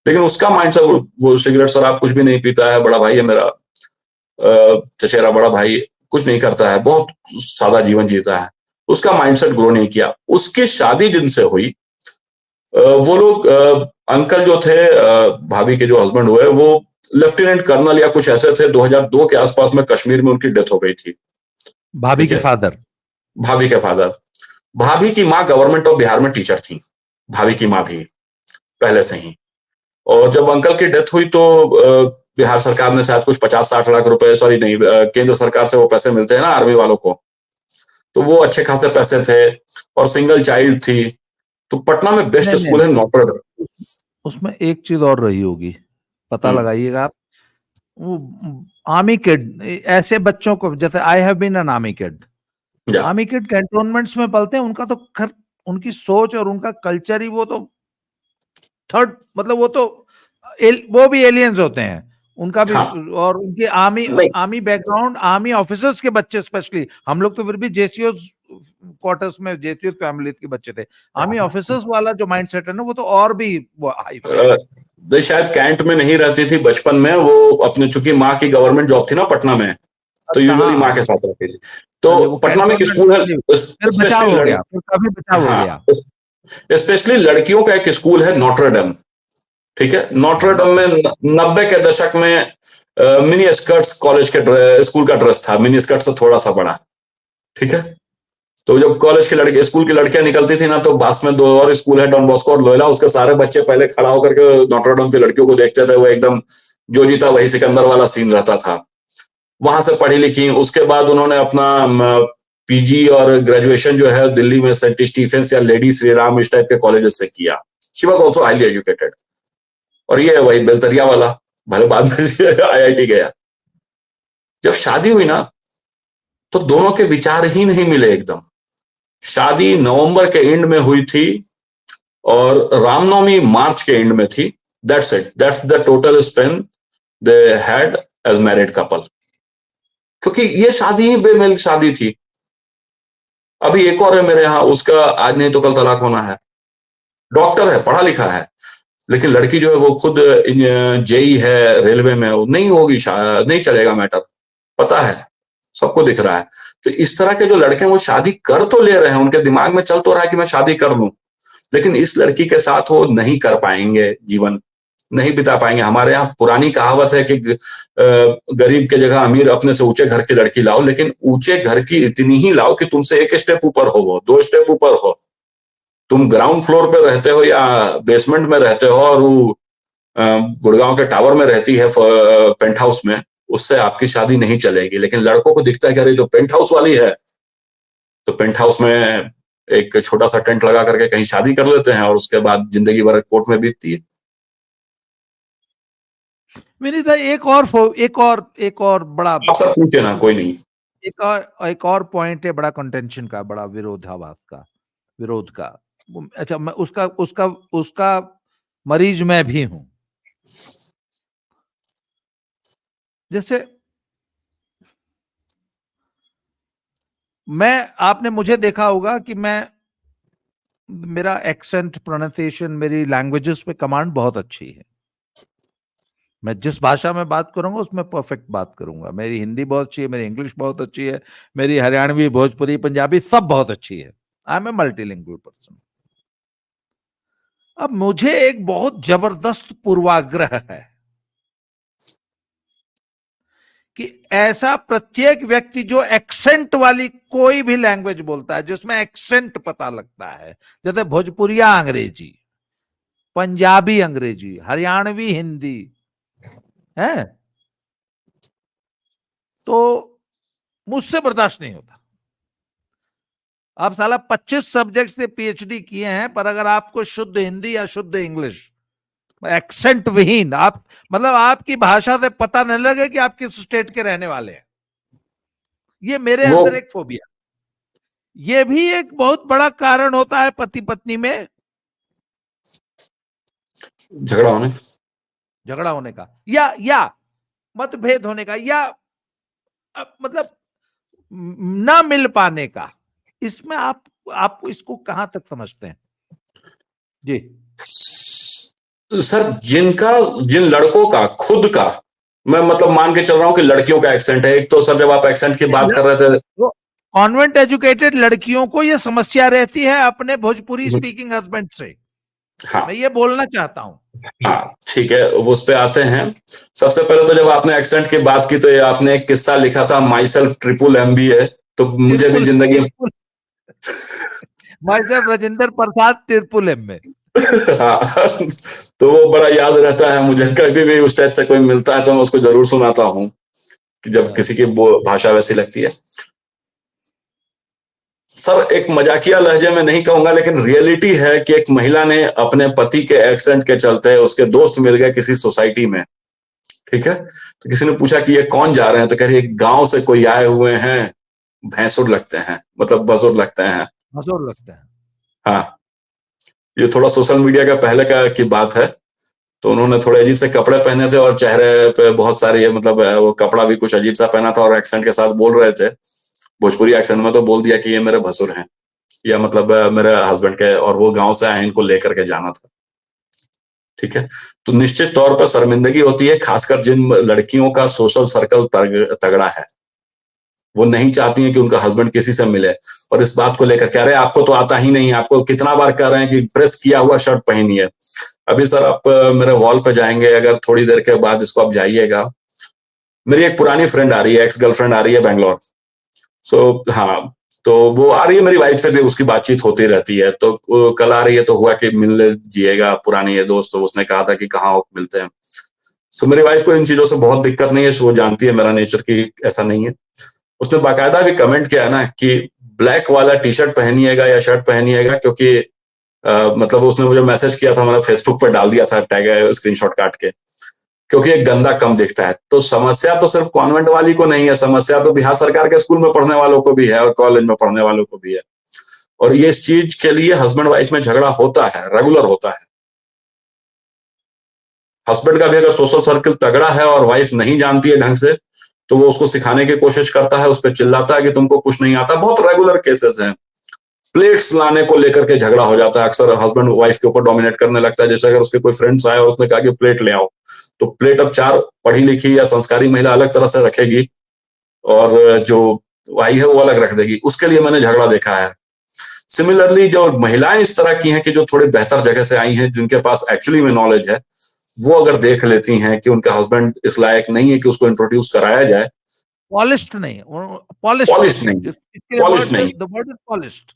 लेकिन उसका माइंडसेट वो सिगरेट शराब कुछ भी नहीं पीता है, बड़ा भाई है मेरा, चचेरा बड़ा भाई, कुछ नहीं करता है, बहुत सादा जीवन जीता है। उसका माइंडसेट ग्रो नहीं किया। उसकी शादी जिनसे हुई वो लोग अंकल जो थे, भाभी के जो हस्बैंड हुए, वो लेफ्टिनेंट कर्नल या कुछ ऐसे थे। 2002 के आसपास में कश्मीर में उनकी डेथ हो गई थी। भाभी के फादर, भाभी के फादर। भाभी की माँ गवर्नमेंट ऑफ बिहार में टीचर थी, भाभी की माँ भी पहले से ही। और जब अंकल की डेथ हुई तो बिहार सरकार ने शायद कुछ 50-60 लाख रुपए, सॉरी नहीं, केंद्र सरकार से वो पैसे मिलते हैं ना आर्मी वालों को, तो वो अच्छे खासे पैसे थे और सिंगल चाइल्ड थी। तो पटना में बेस्ट नहीं स्कूल है नहीं, नॉटर डेम। उसमें एक चीज और रही होगी, पता लगाइएगा आप। वो आर्मी किड, ऐसे बच्चों को, जैसे I have been an army kid, army kid cantonments में पलते हैं, उनका तो खर उनकी सोच और उनका कल्चर ही, वो तो थर्ड, मतलब वो तो वो भी एलियंस होते हैं, उनका भी। हाँ, और उनके आर्मी बैकग्राउंड, आर्मी ऑफिसर्स के बच्चे स्पेशली, हम लोग तो फिर भी जेसीओ क्वार्टर्स में, जेसीओ फैमिलीज के बच्चे थे। आर्मी ऑफिसर्स वाला जो माइंडसेट है ना, वो तो और भी वो हाई फाई। शायद कैंट में नहीं रहती थी बचपन में वो, अपने चूंकि माँ की गवर्नमेंट जॉब थी ना पटना में, तो अच्छा, यूजुअली माँ हाँ, के साथ रहती थी। चलिए, तो वो पटना में एक कैंटोनमेंट, स्कूल है, चलिए, फिर बचाव स्पेशली हो गया, फिर काफी बचाव हो हाँ, गया। स्पेशली लड़कियों का एक स्कूल है नॉटर डेम। ठीक है, नॉटर डेम में 90 के दशक में मिनी स्कर्ट्स कॉलेज के स्कूल का ड्रेस था, मिनी स्कर्ट से थोड़ा सा बड़ा। ठीक है, तो जब कॉलेज के लड़के, स्कूल की लड़कियां निकलती थी ना, तो पास में दो और स्कूल है, डॉन बॉस्को और लोयला, उसके सारे बच्चे पहले खड़ा होकर के नॉटर डेम की लड़कियों को देखते थे। वो एकदम जो जीता वही सिकंदर वाला सीन रहता था। वहां से पढ़ी लिखी, उसके बाद उन्होंने अपना पीजी और ग्रेजुएशन जो है दिल्ली में सेंट स्टीफेंस या लेडी श्री राम इस टाइप के कॉलेजेस से किया। She was also highly educated. और ये वही बेलतरिया वाला, भले बाद में आईआईटी गया। जब शादी हुई ना, तो दोनों के विचार ही नहीं मिले एकदम। शादी नवंबर के एंड में हुई थी और रामनवमी मार्च के एंड में थी। That's it, that's the total span they had as married couple. क्योंकि ये शादी ही बेमेल शादी थी। अभी एक और है मेरे यहाँ, उसका आज नहीं तो कल तलाक होना है। डॉक्टर है, पढ़ा लिखा है, लेकिन लड़की जो है वो खुद जेई है रेलवे में, वो नहीं होगी, नहीं चलेगा मैटर, पता है, सबको दिख रहा है। तो इस तरह के जो लड़के हैं वो शादी कर तो ले रहे हैं, उनके दिमाग में चल तो रहा है कि मैं शादी कर लूं, लेकिन इस लड़की के साथ वो नहीं कर पाएंगे, जीवन नहीं बिता पाएंगे। हमारे यहाँ पुरानी कहावत है कि गरीब के जगह अमीर अपने से ऊंचे घर की लड़की लाओ, लेकिन ऊंचे घर की इतनी ही लाओ कि तुमसे एक स्टेप ऊपर हो, वो 2 स्टेप ऊपर हो। तुम ग्राउंड फ्लोर पे रहते हो या बेसमेंट में रहते हो, और वो गुड़गांव के टावर में रहती है पेंट हाउस में, उससे आपकी शादी नहीं चलेगी। लेकिन लड़कों को दिखता है कि अरे तो पेंट हाउस वाली है, तो पेंट हाउस में एक छोटा सा टेंट लगा करके कहीं शादी कर लेते हैं, और उसके बाद जिंदगी भर कोर्ट में बीतती है। विनीत भाई, एक और बड़ा, आप सब पूछे ना, कोई नहीं। एक और पॉइंट है, बड़ा कंटेंशन का, बड़ा विरोधाभास का, विरोध का। अच्छा, मैं उसका उसका उसका मरीज मैं भी हूं। जैसे आपने मुझे देखा होगा कि मेरा एक्सेंट, प्रोनाउंसिएशन, मेरी लैंग्वेजेस पे कमांड बहुत अच्छी है। मैं जिस भाषा में बात करूंगा उसमें परफेक्ट बात करूंगा। मेरी हिंदी बहुत अच्छी है, मेरी इंग्लिश बहुत अच्छी है, मेरी हरियाणवी, भोजपुरी, पंजाबी सब बहुत अच्छी है। I am a multilingual person. अब मुझे एक बहुत जबरदस्त पूर्वाग्रह है कि ऐसा प्रत्येक व्यक्ति जो एक्सेंट वाली कोई भी लैंग्वेज बोलता है, जिसमें एक्सेंट पता लगता है, जैसे भोजपुरिया अंग्रेजी, पंजाबी अंग्रेजी, हरियाणवी हिंदी है, तो मुझसे बर्दाश्त नहीं होता। आप साला 25 सब्जेक्ट से पीएचडी किए हैं, पर अगर आपको शुद्ध हिंदी या शुद्ध इंग्लिश, एक्सेंट विहीन, आप मतलब आपकी भाषा से पता नहीं लगे कि आप किस स्टेट के रहने वाले हैं, ये मेरे वो अंदर एक फोबिया। ये भी एक बहुत बड़ा कारण होता है पति पत्नी में झगड़ा होने का, या मतभेद होने का, या मतलब ना मिल पाने का। इसमें आपको इसको कहां तक समझते हैं जी? सर, जिन लड़कों का खुद का, मैं मतलब मान के चल रहा हूं कि लड़कियों का एक्सेंट है। एक तो सर, जब आप एक्सेंट की बात कर रहे थे, कॉन्वेंट एजुकेटेड लड़कियों को यह समस्या रहती है अपने भोजपुरी स्पीकिंग हस्बैंड से। हाँ मैं ये बोलना चाहता हूं। हाँ, ठीक है, उस पे आते हैं। सबसे पहले तो जब आपने एक्सेंट की बात की तो ये आपने एक किस्सा लिखा था, माई सेल्फ ट्रिपल MBA। तो मुझे भी जिंदगी भाई साहब राजेंद्र प्रसाद ट्रिपल MA। हाँ, तो वो बड़ा याद रहता है मुझे। कभी भी उस टाइप से कोई मिलता है तो मैं उसको जरूर सुनाता हूँ कि जब किसी की भाषा वैसी लगती है। सर, एक मजाकिया लहजे में नहीं कहूंगा, लेकिन रियलिटी है कि एक महिला ने अपने पति के एक्सेंट के चलते, उसके दोस्त मिल गए किसी सोसाइटी में, ठीक है। तो किसी ने पूछा कि ये कौन जा रहे हैं, तो कह रही गांव से कोई आए हुए हैं, भैंसुर लगते हैं, मतलब बजुर्ग लगते हैं। मशहूर लगता है। हाँ, ये थोड़ा सोशल मीडिया का पहले का की बात है। तो उन्होंने थोड़े अजीब से कपड़े पहने थे और चेहरे पे बहुत सारी, मतलब वो कपड़ा भी कुछ अजीब सा पहना था और एक्सेंट के साथ बोल रहे थे, भोजपुरी एक्सेंट में। तो बोल दिया कि ये मेरे भसुर हैं, या मतलब मेरे हस्बैंड के, और वो गांव से आए, इनको लेकर के जाना था, ठीक है। तो निश्चित तौर पर शर्मिंदगी होती है, खासकर जिन लड़कियों का सोशल सर्कल तगड़ा है। वो नहीं चाहती हैं कि उनका हस्बैंड किसी से मिले, और इस बात को लेकर कह रहे हैं आपको तो आता ही नहीं, आपको कितना बार कह रहे हैं कि प्रेस किया हुआ शर्ट पहनिए। अभी सर, आप मेरे वॉल पे जाएंगे अगर थोड़ी देर के बाद, इसको आप जाइएगा, मेरी एक पुरानी फ्रेंड आ रही है, एक्स गर्लफ्रेंड आ रही है बैंगलोर। हाँ, तो वो आ रही है, मेरी वाइफ से भी उसकी बातचीत होती रहती है। तो कल आ रही है तो हुआ कि मिल लीजिएगा, पुरानी है दोस्त। तो उसने कहा था कि कहाँ मिलते हैं। मेरी वाइफ को इन चीजों से बहुत दिक्कत नहीं है, वो जानती है मेरा नेचर की ऐसा नहीं है। उसने बाकायदा भी कमेंट किया ना कि ब्लैक वाला टी शर्ट पहनिएगा या शर्ट पहनिएगा, क्योंकि मतलब उसने मुझे मैसेज किया था, मैंने फेसबुक पर डाल दिया था टैग, स्क्रीनशॉट काट के, क्योंकि एक गंदा कम दिखता है। तो समस्या तो सिर्फ कॉन्वेंट वाली को नहीं है, समस्या तो बिहार सरकार के स्कूल में पढ़ने वालों को भी है और कॉलेज में पढ़ने वालों को भी है। और ये इस चीज के लिए हस्बैंड वाइफ में झगड़ा होता है, रेगुलर होता है। हस्बैंड का भी अगर सोशल सर्कल तगड़ा है और वाइफ नहीं जानती है ढंग से, तो वो उसको सिखाने की कोशिश करता है, उस पर चिल्लाता है कि तुमको कुछ नहीं आता। बहुत रेगुलर केसेस हैं। प्लेट्स लाने को लेकर के झगड़ा हो जाता है, अक्सर हस्बैंड वाइफ के ऊपर डोमिनेट करने लगता है। जैसे अगर उसके कोई फ्रेंड्स आए और उसने कहा कि प्लेट ले आओ, तो प्लेट अब 4 पढ़ी लिखी या संस्कारी महिला अलग तरह से रखेगी, और जो आई है वो अलग रख देगी। उसके लिए मैंने झगड़ा देखा है। सिमिलरली जो महिलाएं इस तरह की हैं कि जो थोड़ी बेहतर जगह से आई हैं, जिनके पास एक्चुअली में नॉलेज है, वो अगर देख लेती हैं कि उनका हस्बैंड इस लायक नहीं है कि उसको इंट्रोड्यूस कराया जाए। पॉलिश्ड नहीं, पॉलिश्ड, पॉलिश नहीं, इसके पॉलिश वर्ड, नहीं, the word is polished.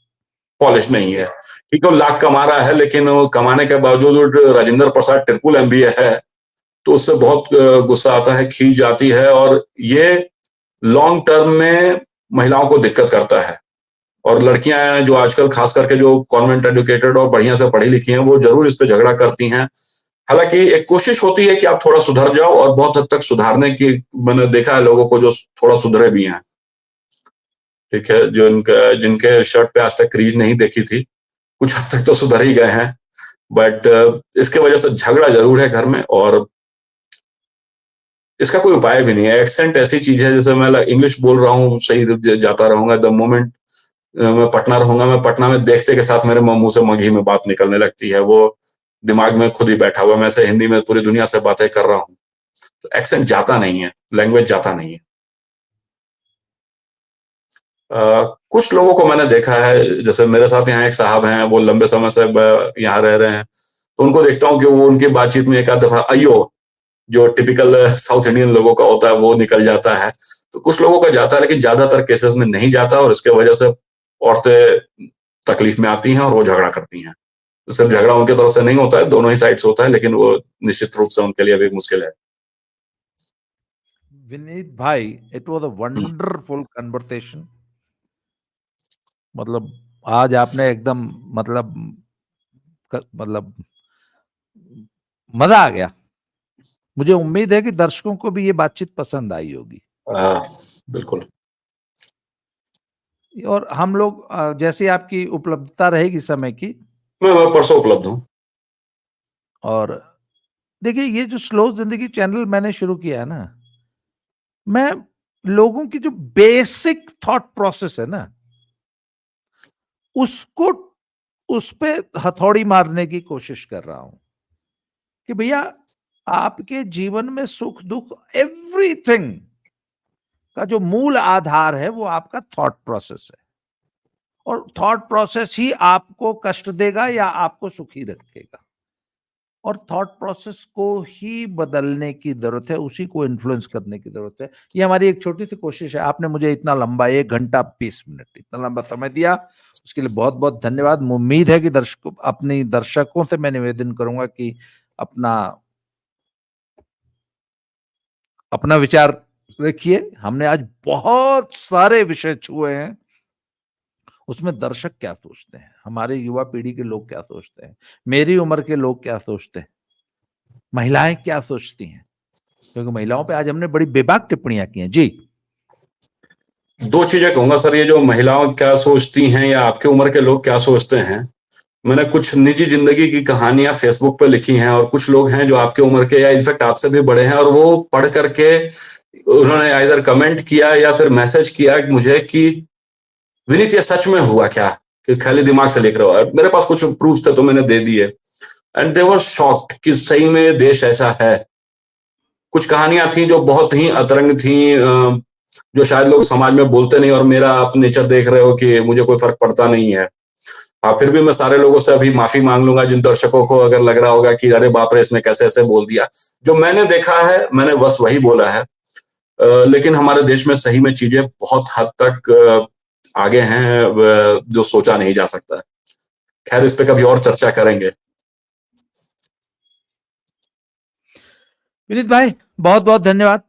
Polish नहीं है। ठीक है, वो लाख कमा रहा है, लेकिन वो कमाने के बावजूद राजेंद्र प्रसाद ट्रिपल MBA है, तो उससे बहुत गुस्सा आता है, खींच आती है, और ये लॉन्ग टर्म में महिलाओं को दिक्कत करता है। और लड़कियां जो आजकल खास करके जो कॉन्वेंट एजुकेटेड और बढ़िया से पढ़ी लिखी हैं, वो जरूर इस पे झगड़ा करती हैं। हालांकि एक कोशिश होती है कि आप थोड़ा सुधर जाओ, और बहुत हद तक सुधारने की मैंने देखा है लोगों को जो थोड़ा सुधरे भी हैं, ठीक है, जो जिनके शर्ट पे आज तक क्रीज नहीं देखी थी, कुछ हद तक तो सुधर ही गए हैं। बट इसके वजह से झगड़ा जरूर है घर में, और इसका कोई उपाय भी नहीं है। एक्सेंट ऐसी चीज है, जैसे मैं इंग्लिश बोल रहा हूँ सही जाता रहूंगा, द मोमेंट मैं पटना रहूंगा, मैं पटना में देखते के साथ मेरे मुंह से मगही में बात निकलने लगती है, वो दिमाग में खुद ही बैठा हुआ, मैं से हिंदी में पूरी दुनिया से बातें कर रहा हूँ। तो एक्सेंट जाता नहीं है, लैंग्वेज जाता नहीं है। कुछ लोगों को मैंने देखा है, जैसे मेरे साथ यहाँ एक साहब हैं, वो लंबे समय से यहाँ रह रहे हैं, तो उनको देखता हूँ कि वो उनकी बातचीत में एक आध दफा अयो, जो टिपिकल साउथ इंडियन लोगों का होता है, वो निकल जाता है। तो कुछ लोगों का जाता है, लेकिन ज्यादातर केसेस में नहीं जाता, और इसके वजह से औरतें तकलीफ में आती हैं और वो झगड़ा करती हैं। सिर्फ झगड़ा उनकी तरफ से नहीं होता है, दोनों ही साइड्स होता है, लेकिन वो निश्चित रूप से उनके लिए भी मुश्किल है। विनीत भाई, it was a wonderful conversation. मतलब आज आपने एकदम, मतलब मतलब मजा आ गया। मुझे उम्मीद है कि दर्शकों को भी ये बातचीत पसंद आई होगी। बिल्कुल। और हम लोग जैसे आपकी उपलब्धता रहेगी समय की, मैं परसों उपलब्ध हूँ। और देखिए ये जो स्लो जिंदगी चैनल मैंने शुरू किया है ना, मैं लोगों की जो बेसिक थॉट प्रोसेस है ना, उसको उस पे हथौड़ी मारने की कोशिश कर रहा हूं कि भैया आपके जीवन में सुख दुख एवरीथिंग का जो मूल आधार है वो आपका थॉट प्रोसेस है, और थॉट प्रोसेस ही आपको कष्ट देगा या आपको सुखी रखेगा, और थॉट प्रोसेस को ही बदलने की जरूरत है, उसी को इन्फ्लुएंस करने की जरूरत है। ये हमारी एक छोटी सी कोशिश है। आपने मुझे इतना लंबा 1 घंटा 20 मिनट इतना लंबा समय दिया, उसके लिए बहुत बहुत धन्यवाद। उम्मीद है कि दर्शकों से मैं निवेदन करूंगा कि अपना अपना विचार रखिए। हमने आज बहुत सारे विषय छुए हैं, उसमें दर्शक क्या सोचते हैं, हमारे युवा पीढ़ी के लोग क्या सोचते हैं, मेरी उम्र के लोग क्या सोचते हैं, महिलाएं क्या सोचती हैं, क्योंकि महिलाओं पे आज हमने बड़ी बेबाक टिप्पणियां की हैं। जी 2 चीजें कहूंगा सर, ये जो महिलाओं क्या सोचती हैं या आपके उम्र के लोग क्या सोचते हैं, मैंने कुछ निजी जिंदगी की कहानियां फेसबुक पे लिखी हैं, और कुछ लोग हैं जो आपके उम्र के या इनफैक्ट आपसे भी बड़े हैं, और वो पढ़ करके उन्होंने आइदर कमेंट किया या फिर मैसेज किया मुझे कि विनीत ये सच में हुआ क्या, कि खाली दिमाग से लिख रहे हो। मेरे पास कुछ प्रूफ थे तो मैंने दे दिए, एंड दे वर शॉक्ड कि सही में देश ऐसा है। कुछ कहानियां थी जो बहुत ही अतरंग थी, जो शायद लोग समाज में बोलते नहीं, और मेरा आप नेचर देख रहे हो कि मुझे कोई फर्क पड़ता नहीं है। फिर भी मैं सारे लोगों से अभी माफी मांग लूंगा जिन दर्शकों को अगर लग रहा होगा कि अरे बाप रे इसने कैसे ऐसे बोल दिया। जो मैंने देखा है मैंने बस वही बोला है, लेकिन हमारे देश में सही में चीजें बहुत हद तक आगे हैं, जो सोचा नहीं जा सकता। खैर इस पे कभी और चर्चा करेंगे। विनीत भाई बहुत बहुत धन्यवाद,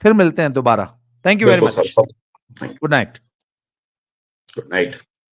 फिर मिलते हैं दोबारा। थैंक यू वेरी बिल्कुल सर, मच। सब गुड नाइट। Good night.